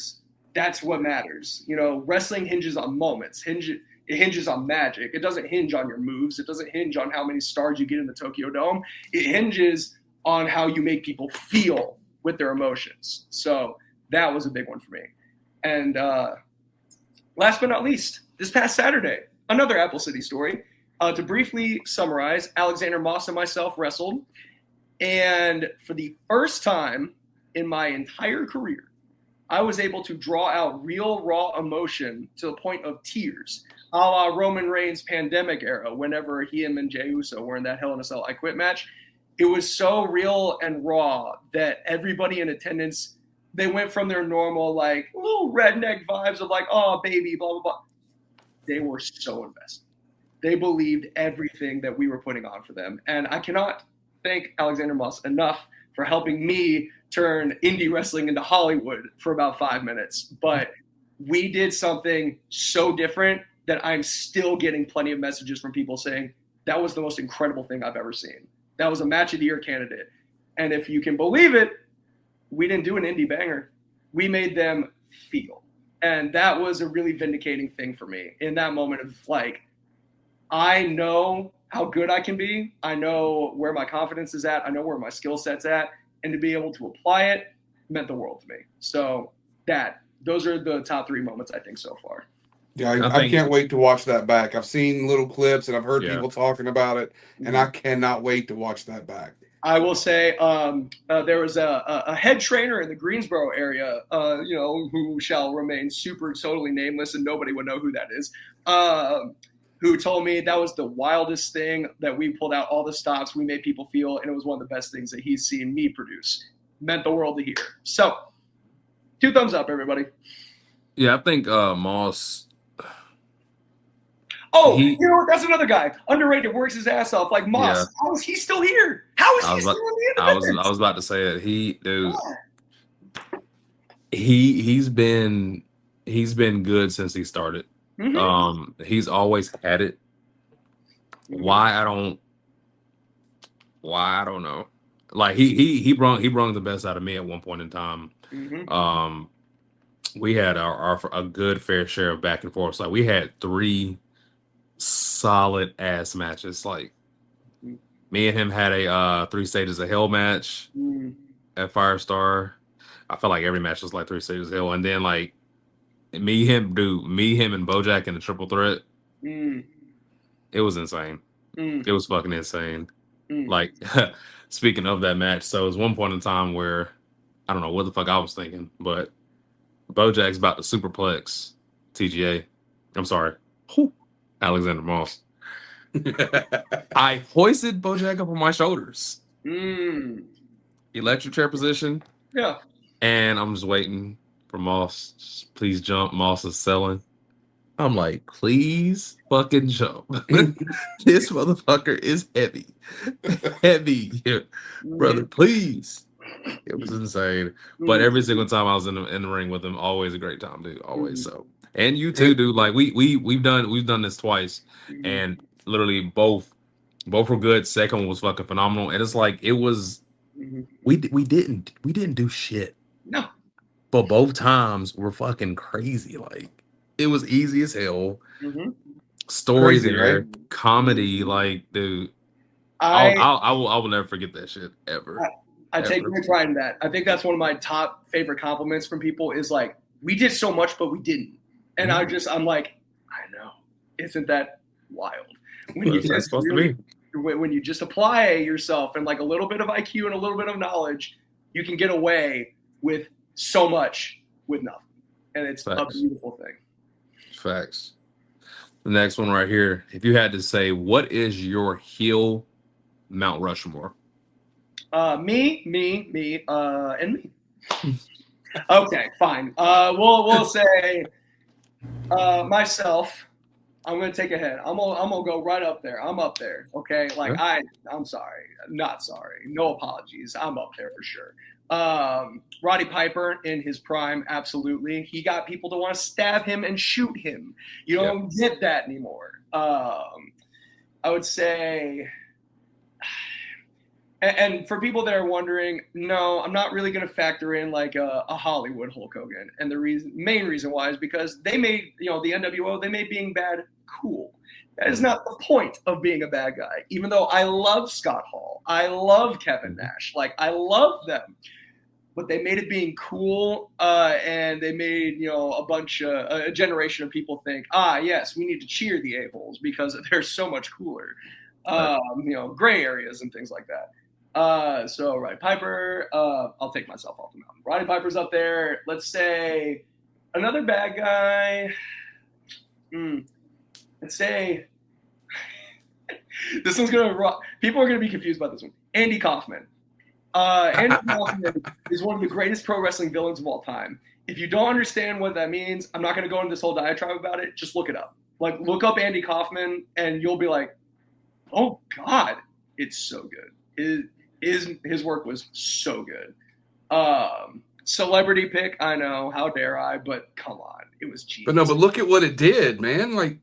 that's what matters. You know, wrestling hinges on moments. It hinges on magic. It doesn't hinge on your moves. It doesn't hinge on how many stars you get in the Tokyo Dome. It hinges on how you make people feel with their emotions. So that was a big one for me. And last but not least, this past Saturday, another Apple City story. To briefly summarize, Alexander Moss and myself wrestled. And for the first time in my entire career, I was able to draw out real raw emotion to the point of tears, a la Roman Reigns' pandemic era, whenever him and Jey Uso were in that Hell in a Cell I Quit match. It was so real and raw that everybody in attendance, they went from their normal, like, little redneck vibes of like, oh, baby, blah, blah, blah. They were so invested. They believed everything that we were putting on for them. And I cannot thank Alexander Moss enough for helping me turn indie wrestling into Hollywood for about 5 minutes. But we did something so different that I'm still getting plenty of messages from people saying, that was the most incredible thing I've ever seen. That was a match of the year candidate. And if you can believe it, we didn't do an indie banger. We made them feel. And that was a really vindicating thing for me in that moment of like, I know how good I can be. I know where my confidence is at. I know where my skill set's at. And to be able to apply it meant the world to me. So those are the top 3 moments, I think, so far. Yeah, I can't wait to watch that back. I've seen little clips and I've heard people talking about it, and I cannot wait to watch that back. I will say there was a head trainer in the Greensboro area, who shall remain super totally nameless, and nobody would know who that is, who told me that was the wildest thing, that we pulled out all the stops, we made people feel, and it was one of the best things that he's seen me produce. Meant the world to hear. So, 2 thumbs up, everybody. Yeah, I think Moss. Oh, that's another guy. Underrated, works his ass off. Like Moss, Yeah. How is he still here? How is he still in the Independence? I was about to say it. He's been good since he started. Mm-hmm. He's always had it. Mm-hmm. Why I don't know. Like he brung the best out of me at one point in time. Mm-hmm. We had a good fair share of back and forth. Like we had 3 solid ass matches. Like me and him had a 3 stages of hell match at Firestar. I felt like every match was like 3 stages of hell, and then like me, him, and Bojack in the triple threat. It was insane. It was fucking insane. Like speaking of that match, so it was one point in time where I don't know what the fuck I was thinking, but Bojack's about to superplex TGA. I'm sorry. Alexander Moss. I hoisted Bojack up on my shoulders. Electric chair position. Yeah. And I'm just waiting for Moss. Just please jump. Moss is selling. I'm like, please fucking jump. This motherfucker is heavy. Heavy. Brother, please. It was insane. But every single time I was in the ring with him, always a great time, dude. Always so. And you too, dude. Like we've done this twice, and literally both were good. Second one was fucking phenomenal, and it's like it was. We didn't do shit. No, but both times were fucking crazy. Like it was easy as hell. Story crazy, there, right? Comedy, like dude. I will never forget that shit ever. I take great pride in that. I think that's one of my top favorite compliments from people is like, we did so much, but we didn't. And I'm like, I know. Isn't that wild? When you just apply yourself and like a little bit of IQ and a little bit of knowledge, you can get away with so much with nothing. And it's a beautiful thing. Facts. The next one right here. If you had to say, what is your heel Mount Rushmore? Me, and me. Okay, fine. We'll say myself, I'm gonna take a head. I'm gonna go right up there. I'm up there. Okay, like I'm sorry, not sorry. No apologies. I'm up there for sure. Roddy Piper in his prime, absolutely. He got people to want to stab him and shoot him. You don't get that anymore. I would say. And for people that are wondering, no, I'm not really going to factor in like a Hollywood Hulk Hogan. And the main reason why is because they made, the NWO, they made being bad cool. That is not the point of being a bad guy. Even though I love Scott Hall, I love Kevin Nash, like I love them, but they made it being cool, and they made a generation of people think, yes, we need to cheer the a-holes because they're so much cooler. Gray areas and things like that. So Roddy Piper, I'll take myself off the mountain. Roddy Piper's up there. Let's say another bad guy. Let's say this one's people are gonna be confused about this one. Andy Kaufman. Andy Kaufman is one of the greatest pro wrestling villains of all time. If you don't understand what that means, I'm not gonna go into this whole diatribe about it. Just look it up. Like look up Andy Kaufman, and you'll be like, oh God, it's so good. His work was so good. Celebrity pick, I know, how dare I, but come on, it was cheap. But look at what it did, man. Like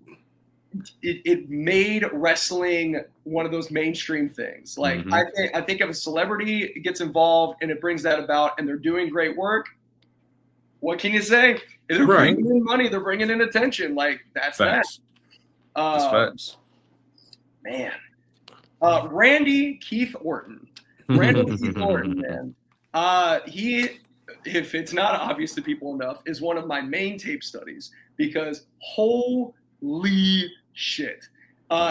it made wrestling one of those mainstream things. Like I think if a celebrity gets involved and it brings that about and they're doing great work, what can you say? They're bringing in money, they're bringing in attention. Like that's facts. That's facts. Man. Randy Keith Orton. Randy Keith Orton, man. He, if it's not obvious to people enough, is one of my main tape studies because holy shit.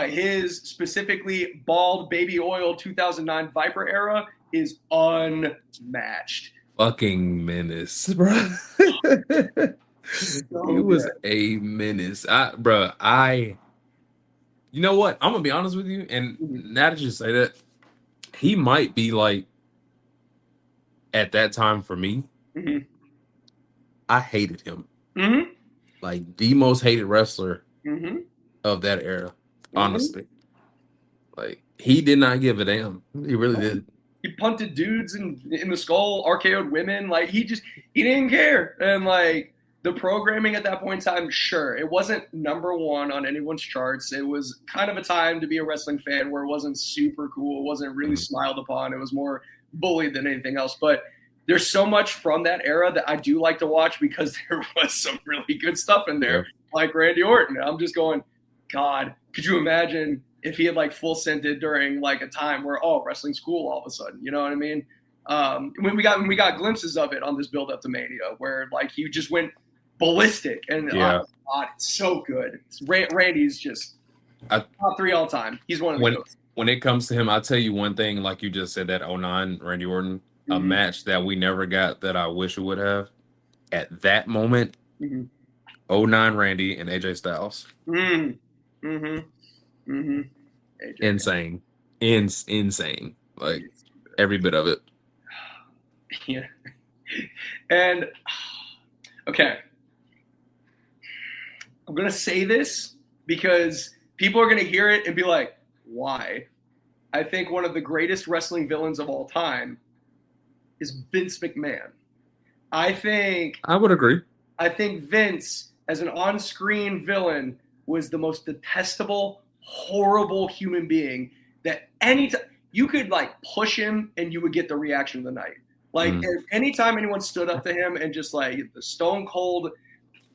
His specifically bald baby oil 2009 Viper era is unmatched. Fucking menace, bro. He was a menace. You know what? I'm gonna be honest with you, and now that you say that, he might be like at that time for me. I hated him. Like the most hated wrestler of that era. Honestly, like he did not give a damn. He really did. He punted dudes in the skull, RKO'd women. Like he didn't care, and like. The programming at that point in time, sure, it wasn't number one on anyone's charts. It was kind of a time to be a wrestling fan where it wasn't super cool. It wasn't really smiled upon. It was more bullied than anything else. But there's so much from that era that I do like to watch because there was some really good stuff in there, like Randy Orton. I'm just going, God, could you imagine if he had like full scented during like a time where, wrestling's cool all of a sudden, you know what I mean? When we got glimpses of it on this build up to Mania where like he just went ballistic and God, it's so good. Randy's just top 3 all time. He's one of the when it comes to him, I'll tell you one thing, like you just said, that 09 Randy Orton, a match that we never got that I wish we would have at that moment. 09 Randy and AJ Styles. Insane. Insane. Like every bit of it. Yeah. And okay. I'm going to say this because people are going to hear it and be like, why? I think one of the greatest wrestling villains of all time is Vince McMahon. I would agree. I think Vince, as an on-screen villain, was the most detestable, horrible human being that anytime you could like push him and you would get the reaction of the night. Like anytime anyone stood up to him and just like the Stone Cold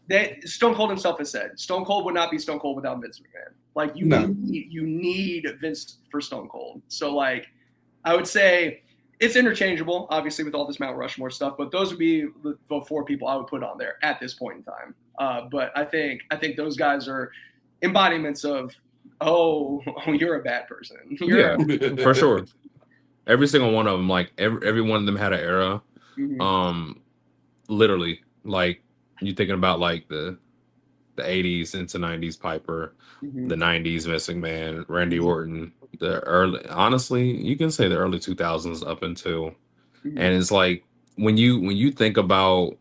himself has said, Stone Cold would not be Stone Cold without Vince McMahon. Like you need Vince for Stone Cold. So like I would say it's interchangeable, obviously with all this Mount Rushmore stuff, but those would be the 4 people I would put on there at this point in time. But I think those guys are embodiments of you're a bad person. For sure. Every single one of them, like every one of them had an era. Literally, like you're thinking about like the 80s into 90s Piper, the 90s Vince McMahon, Randy Orton, honestly, you can say the early 2000s up until, and it's like when you think about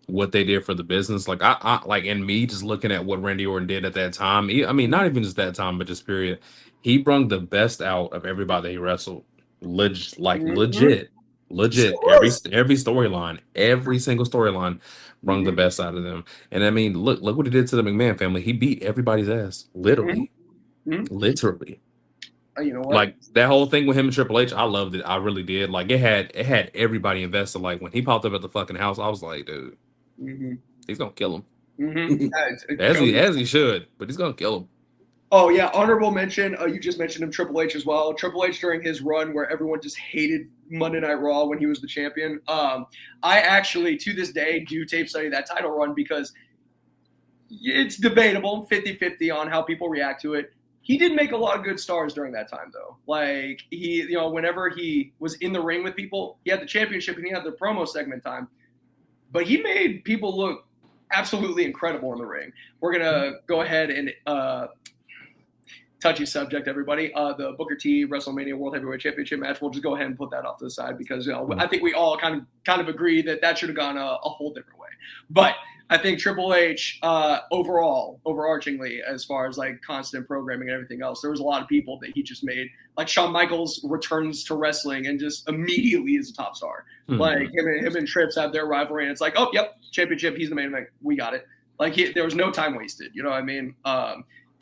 what they did for the business. Like I like, and me just looking at what Randy Orton did at that time. I mean, not even just that time, but just period. He brought the best out of everybody he wrestled. Legit. Every storyline, every single storyline, brought the best out of them. And I mean, look what he did to the McMahon family. He beat everybody's ass, literally. You know what? Like that whole thing with him and Triple H, I loved it. I really did. Like it had everybody invested. Like when he popped up at the fucking house, I was like, dude, he's gonna kill him. As he should, but he's gonna kill him. Oh yeah, honorable mention. You just mentioned him, Triple H as well. Triple H during his run where everyone just hated Monday Night Raw when he was the champion. I actually, to this day, do tape study that title run because it's debatable, 50-50 on how people react to it. He did make a lot of good stars during that time, though. Like whenever he was in the ring with people, he had the championship and he had the promo segment time. But he made people look absolutely incredible in the ring. We're gonna go ahead and touchy subject, everybody. The Booker T WrestleMania World Heavyweight Championship match. We'll just go ahead and put that off to the side because I think we all kind of agree that should have gone a whole different way. But I think Triple H, overarchingly, as far as like constant programming and everything else, there was a lot of people that he just made. Like Shawn Michaels returns to wrestling and just immediately is a top star. Like him and Trips have their rivalry, and it's like, oh, yep, championship, he's the main event, we got it. Like there was no time wasted. You know what I mean?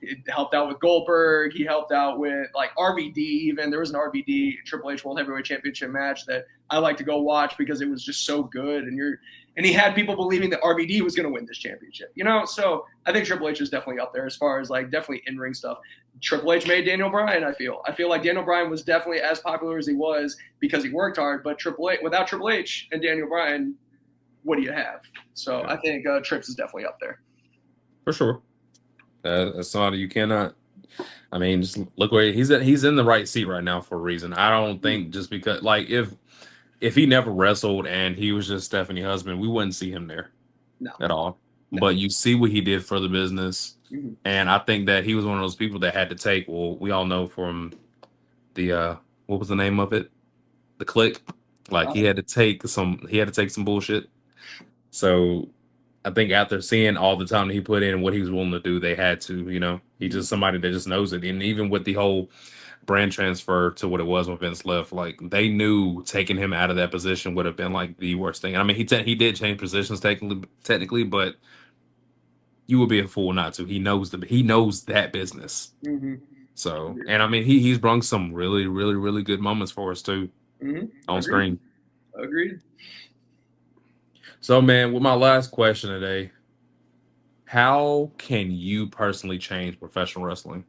It helped out with Goldberg. He helped out with like RVD. Even there was an RVD Triple H World Heavyweight Championship match that I like to go watch because it was just so good. And he had people believing that RVD was going to win this championship. You know, so I think Triple H is definitely up there as far as like definitely in ring stuff. Triple H made Daniel Bryan. I feel like Daniel Bryan was definitely as popular as he was because he worked hard. But without Triple H and Daniel Bryan, what do you have? So I think Trips is definitely up there for sure. That's somebody you cannot. I mean, just look where he's at. He's in the right seat right now for a reason. I don't think just because, like, if he never wrestled and he was just Stephanie's husband, we wouldn't see him there at all. No. But you see what he did for the business, and I think that he was one of those people that had to take. Well, we all know from the what was the name of it, the Click. Like he had to take some bullshit. So. I think after seeing all the time that he put in and what he was willing to do, they had to, he's just somebody that just knows it. And even with the whole brand transfer to what it was when Vince left, like they knew taking him out of that position would have been like the worst thing. I mean, he did change positions technically, but you would be a fool not to. He knows that business. So, and I mean, he's brought some really, really, really good moments for us too on screen. Agreed. So, man, with my last question today, how can you personally change professional wrestling?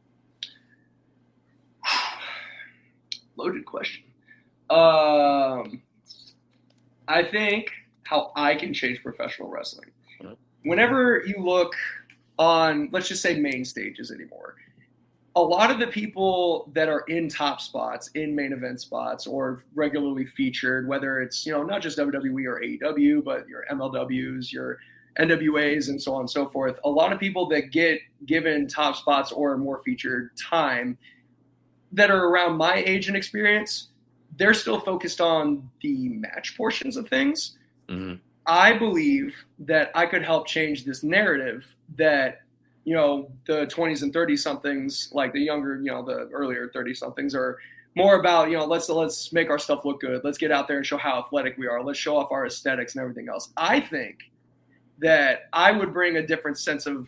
Loaded question. I think how I can change professional wrestling. Whenever you look on, let's just say main stages anymore, a lot of the people that are in top spots, in main event spots, or regularly featured, whether it's, not just WWE or AEW, but your MLWs, your NWAs, and so on and so forth, a lot of people that get given top spots or more featured time that are around my age and experience, they're still focused on the match portions of things. I believe that I could help change this narrative that, the 20s and 30-somethings, like the younger, the earlier 30-somethings are more about, let's make our stuff look good. Let's get out there and show how athletic we are. Let's show off our aesthetics and everything else. I think that I would bring a different sense of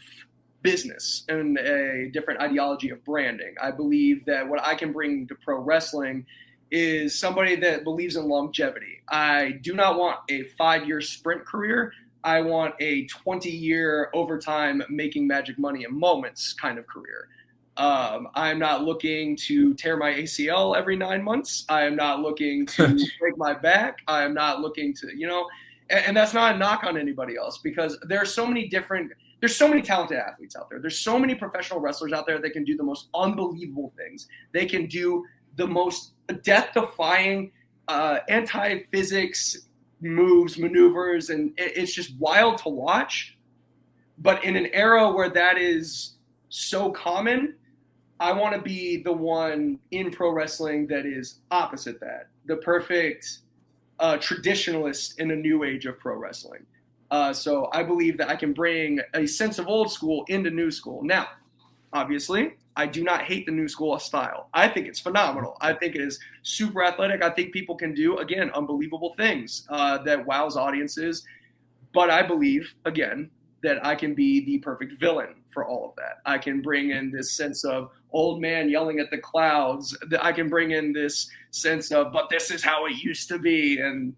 business and a different ideology of branding. I believe that what I can bring to pro wrestling is somebody that believes in longevity. I do not want a 5-year sprint career. I want a 20-year overtime making magic money in moments kind of career. I'm not looking to tear my ACL every 9 months. I am not looking to break my back. I am not looking to, and that's not a knock on anybody else because there's so many talented athletes out there. There's so many professional wrestlers out there that can do the most unbelievable things. They can do the most death-defying anti-physics moves, maneuvers, and it's just wild to watch. But in an era where that is so common, I want to be the one in pro wrestling that is opposite that, the perfect traditionalist in a new age of pro wrestling. So I believe that I can bring a sense of old school into new school. Now, obviously, I do not hate the new school style. I think it's phenomenal. I think it is super athletic. I think people can do, again, unbelievable things that wows audiences. But I believe, again, that I can be the perfect villain for all of that. I can bring in this sense of old man yelling at the clouds. I can bring in this sense of, but this is how it used to be, and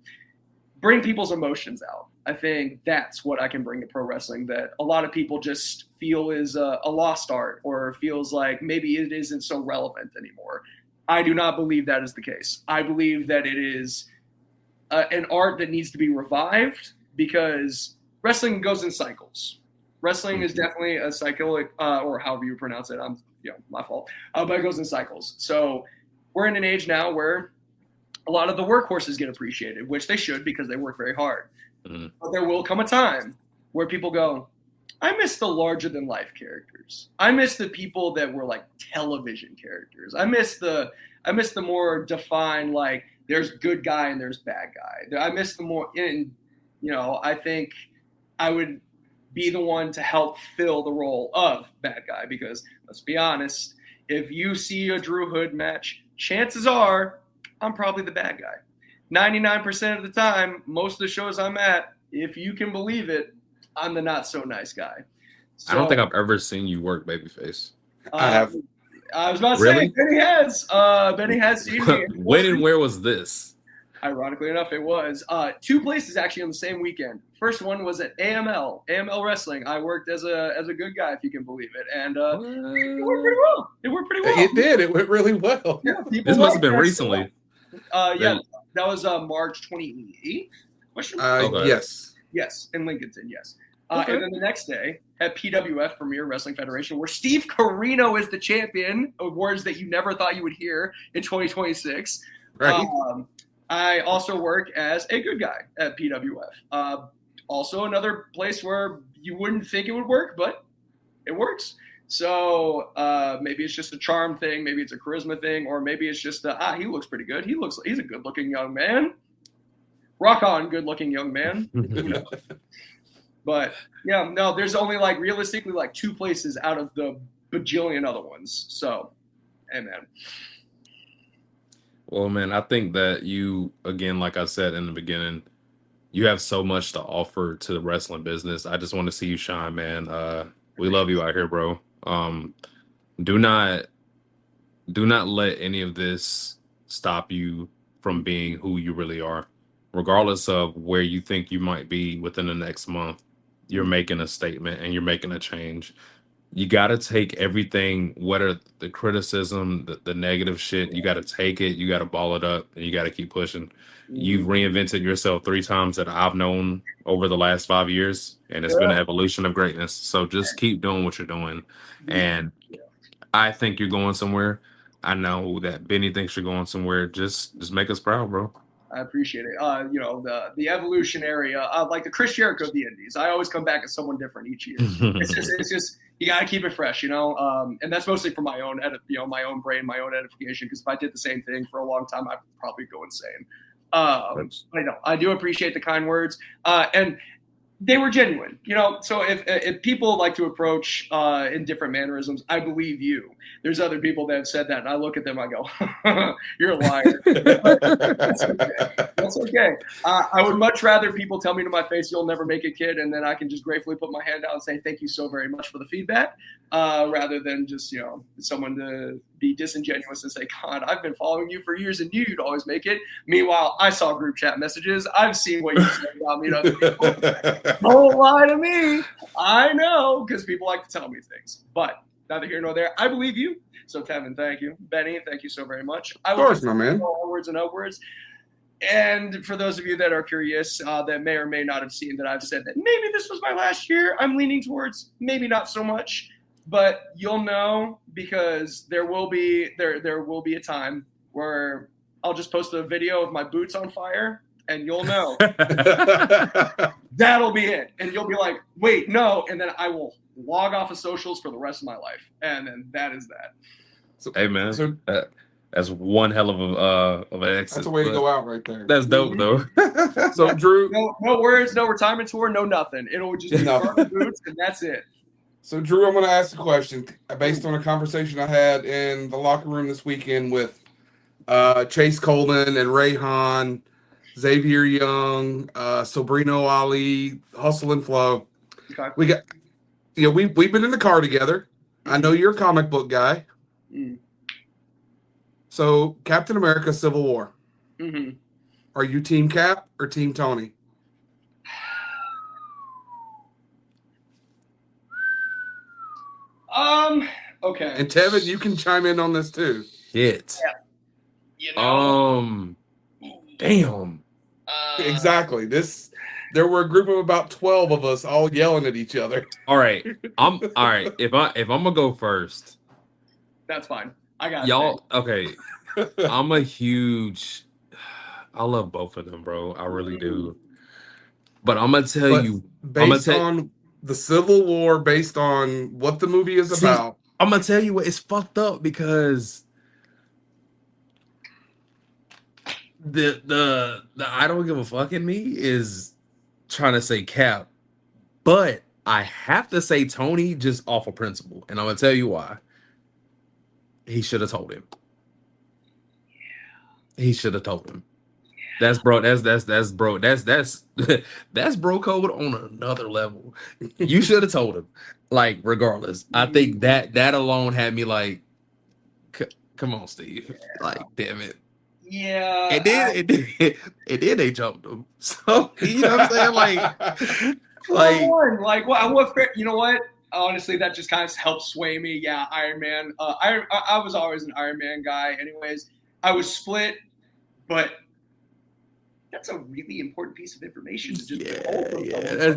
bring people's emotions out. I think that's what I can bring to pro wrestling that a lot of people just feel is a lost art or feels like maybe it isn't so relevant anymore. I do not believe that is the case. I believe that it is an art that needs to be revived because wrestling goes in cycles. Wrestling is definitely a cyclic, or however you pronounce it. My fault. But it goes in cycles. So we're in an age now where a lot of the workhorses get appreciated, which they should because they work very hard. Mm-hmm. But there will come a time where people go, I miss the larger than life characters. I miss the people that were like television characters. I miss the more defined, like there's good guy and there's bad guy. I miss the more, I think I would be the one to help fill the role of bad guy because let's be honest, if you see a Drew Hood match, chances are I'm probably the bad guy. 99% of the time, most of the shows I'm at, if you can believe it, I'm the not so nice guy. So, I don't think I've ever seen you work babyface. I have. I was about to say, Benny has. Benny has seen me. When and where was this? Ironically enough, it was 2 places actually on the same weekend. First one was at AML Wrestling. I worked as a good guy, if you can believe it, and it worked pretty well. It did. It went really well. Yeah, this must have been recently. Yeah, that was March 28th. Okay. Yes, in Lincolnton. Yes. Okay. And then the next day at PWF, Premier Wrestling Federation, where Steve Carino is the champion, awards that you never thought you would hear in 2026. Right. I also work as a good guy at PWF. Also another place where you wouldn't think it would work, but it works. So maybe it's just a charm thing, maybe it's a charisma thing, or maybe it's just he looks pretty good. He's a good-looking young man. Rock on, good-looking young man. But yeah, no, there's only realistically 2 places out of the bajillion other ones. So, amen. Well, man, I think that you, again, like I said in the beginning, you have so much to offer to the wrestling business. I just want to see you shine, man. We love you out here, bro. Do not let any of this stop you from being who you really are. Regardless of where you think you might be within the next month, you're making a statement and you're making a change. You got to take everything, whether the criticism, the negative shit, you got to take it, you got to ball it up, and you got to keep pushing. You've reinvented yourself 3 times that I've known over the last 5 years, and it's been an evolution of greatness. So just keep doing what you're doing. And I think you're going somewhere. I know that Benny thinks you're going somewhere. Just make us proud, bro. I appreciate it. The evolutionary, like the Chris Jericho of the Indies. I always come back as someone different each year. It's just you got to keep it fresh, and that's mostly for my own my own brain, my own edification. Because if I did the same thing for a long time, I'd probably go insane. I do appreciate the kind words, and they were genuine, So if people like to approach in different mannerisms, I believe you. There's other people that have said that, and I look at them, I go, "You're a liar." That's okay. I would much rather people tell me to my face, "You'll never make it, kid," and then I can just gratefully put my hand out and say, "Thank you so very much for the feedback," rather than just someone to be disingenuous and say, "God, I've been following you for years and knew you'd always make it." Meanwhile, I saw group chat messages. I've seen what you said about me to other people. Don't lie to me. I know, because people like to tell me things. But neither here nor there. I believe you. So, Tevin, thank you. Benny, thank you so very much. Of course, my man. Onwards and upwards. And for those of you that are curious, that may or may not have seen that I've said that maybe this was my last year, I'm leaning towards maybe not so much. But you'll know because there will be a time where I'll just post a video of my boots on fire, and you'll know. That'll be it. And you'll be like, wait, no. And then I will log off of socials for the rest of my life. And then that is that. Hey, man. That's one hell of an exit. That's a way to go out right there. That's dope though. So Drew, no words, no retirement tour, no nothing. It'll just be boots, and that's it. So Drew, I'm going to ask a question based on a conversation I had in the locker room this weekend with Chase Coleman and Rayhan, Xavier Young, Sobrino Ali, Hustle and Flow. Okay. We got, we've been in the car together. I know you're a comic book guy. Mm. So Captain America: Civil War. Mm-hmm. Are you Team Cap or Team Tony? Okay. And Tevin, you can chime in on this too. Shit. Yeah. Damn. Exactly. There were a group of about 12 of us all yelling at each other. All right. All right. If I'm gonna go first. That's fine. I got y'all. Okay. I'm a huge. I love both of them, bro. I really do. But I'm gonna tell you, based on the Civil War, based on what the movie is about. I'm gonna tell you what, it's fucked up because the I don't give a fuck in me is trying to say Cap, but I have to say Tony just off of principle, and I'm gonna tell you why. He should have told him. Yeah. He should have told him. That's bro. That's bro. That's bro code on another level. You should have told him. Like, regardless, I think that alone had me like, come on, Steve. Yeah. Like, damn it. Yeah. It did. They jumped him. So you know what I'm saying? Like what? You know what? Honestly, that just kind of helps sway me. Yeah, Iron Man. I was always an Iron Man guy. Anyways, I was split, but that's a really important piece of information to just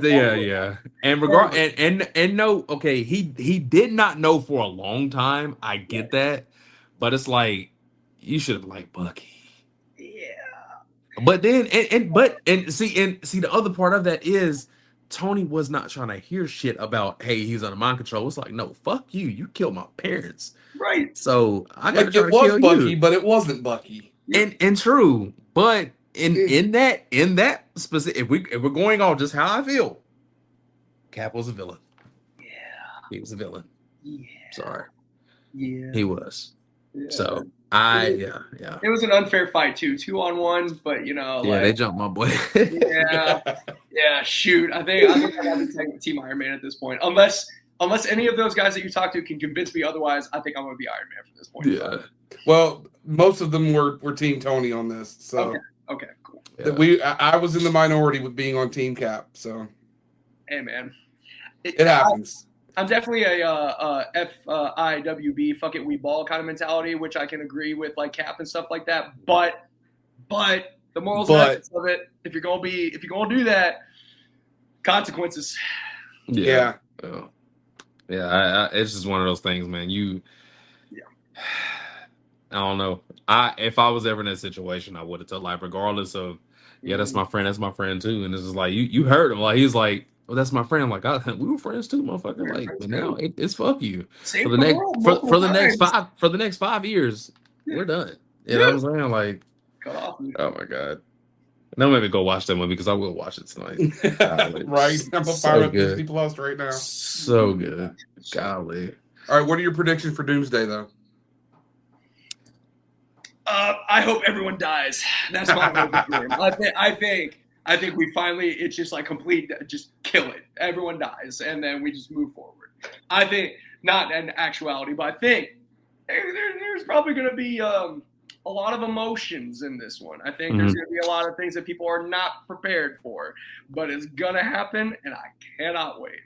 yeah. And no, okay, he did not know for a long time. I get that, but it's like you should have liked Bucky. Yeah. But then and see the other part of that is Tony was not trying to hear shit about, hey, he's under mind control. It's like, no, fuck you. You killed my parents. Right. So I got to kill Bucky, but it wasn't Bucky. And true, but in that specific, if we're going on just how I feel, Cap was a villain. Yeah. He was a villain. Yeah. Sorry. Yeah. He was. Yeah. So yeah. It was an unfair fight too, 2-on-1, but they jumped my boy. yeah. Shoot, I think I got to take Team Iron Man at this point, unless any of those guys that you talk to can convince me otherwise. I think I'm going to be Iron Man from this point. Yeah. Well, most of them were Team Tony on this, so okay, cool. Yeah. I was in the minority with being on Team Cap, so hey man, it happens. I'm definitely a FIWB, fuck it, we ball kind of mentality, which I can agree with, like Cap and stuff like that. But the morals of it, if you're gonna do that, consequences. Yeah. It's just one of those things, man. I don't know. If I was ever in that situation, I would have told, like, regardless of, that's my friend too. And it's just like you heard him, like he's like, well, that's my friend. I'm like, we were friends too, motherfucker. Like, but now it's fuck you. For the next 5 years, we're done. You know what I'm saying? Like, cut off. Oh my god. Don't make me go watch that movie because I will watch it tonight. Right. I'm gonna fire up Disney Plus right now. So good. Golly. All right, what are your predictions for Doomsday though? I hope everyone dies. That's my hope. I think we finally, it's just like complete, just kill it. Everyone dies, and then we just move forward. I think, not in actuality, but I think there's probably going to be a lot of emotions in this one. I think there's going to be a lot of things that people are not prepared for, but it's going to happen, and I cannot wait.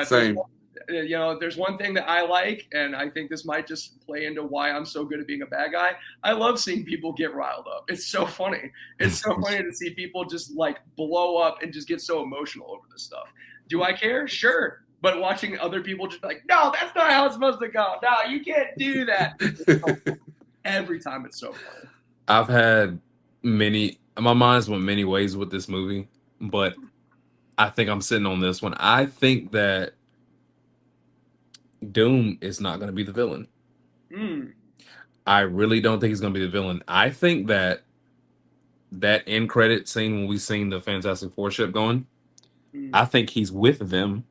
Same. There's one thing that I like, and I think this might just play into why I'm so good at being a bad guy. I love seeing people get riled up. It's so funny. It's so funny to see people just like blow up and just get so emotional over this stuff. Do I care? Sure. But watching other people just be like, no, that's not how it's supposed to go. No, you can't do that. Every time it's so funny. I've had my mind's went many ways with this movie, but I think I'm sitting on this one. I think that Doom is not going to be the villain. I really don't think he's gonna be the villain. I think that end credit scene when we seen the Fantastic Four ship going, I think he's with them.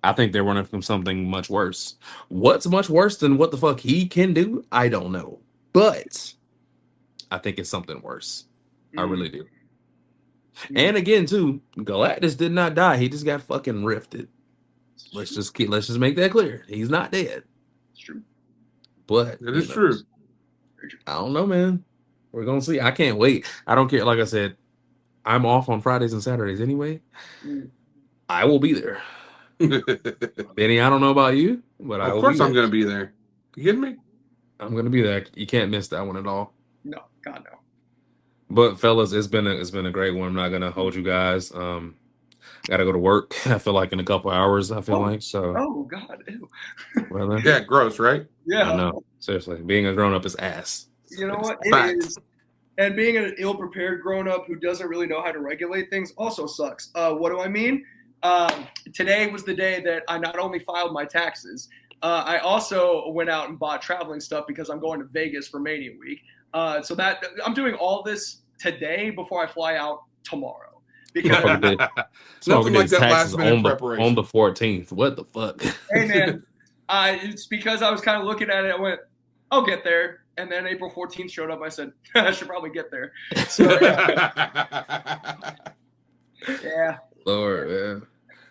I think they're running from something much worse. What's much worse than what the fuck he can do? I don't know. But I think it's something worse. I really do. And again, too, Galactus did not die. He just got fucking rifted. Let's just make that clear. He's not dead. It's true. But it is true. I don't know, man. We're gonna see. I can't wait. I don't care. Like I said, I'm off on Fridays and Saturdays anyway. I will be there. Benny, I don't know about you, but of course I'm going to be there. You kidding me? I'm going to be there. You can't miss that one at all. No, God no. But fellas, it's been a great one. I'm not going to hold you guys. Got to go to work. I feel like in a couple hours. I feel like so. Oh God, ew. Brother. Yeah, gross, right? Yeah, I know. Seriously, being a grown up is ass. You know what? It is. And being an ill-prepared grown-up who doesn't really know how to regulate things also sucks. What do I mean? Today was the day that I not only filed my taxes, I also went out and bought traveling stuff because I'm going to Vegas for Mania Week. So that I'm doing all this today before I fly out tomorrow. Because nothing like that last minute preparation on the 14th. What the fuck? Hey man, it's because I was kind of looking at it. I went, I'll get there. And then April 14th showed up. I said, I should probably get there. So, yeah. Lord, man.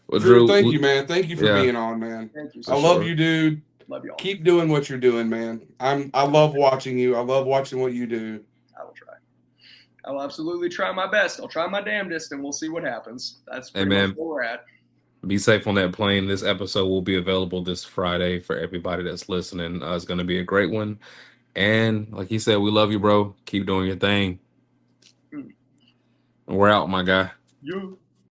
Well, Drew, thank you, man. Thank you for being on, man. Thank you. I love you, dude. Love you all. Keep doing what you're doing, man. I love watching you. I love watching what you do. I will try. I will absolutely try my best. I'll try my damnedest, and we'll see what happens. That's pretty much where we're at. Be safe on that plane. This episode will be available this Friday for everybody that's listening. It's going to be a great one. And like he said, we love you, bro. Keep doing your thing. We're out, my guy. You.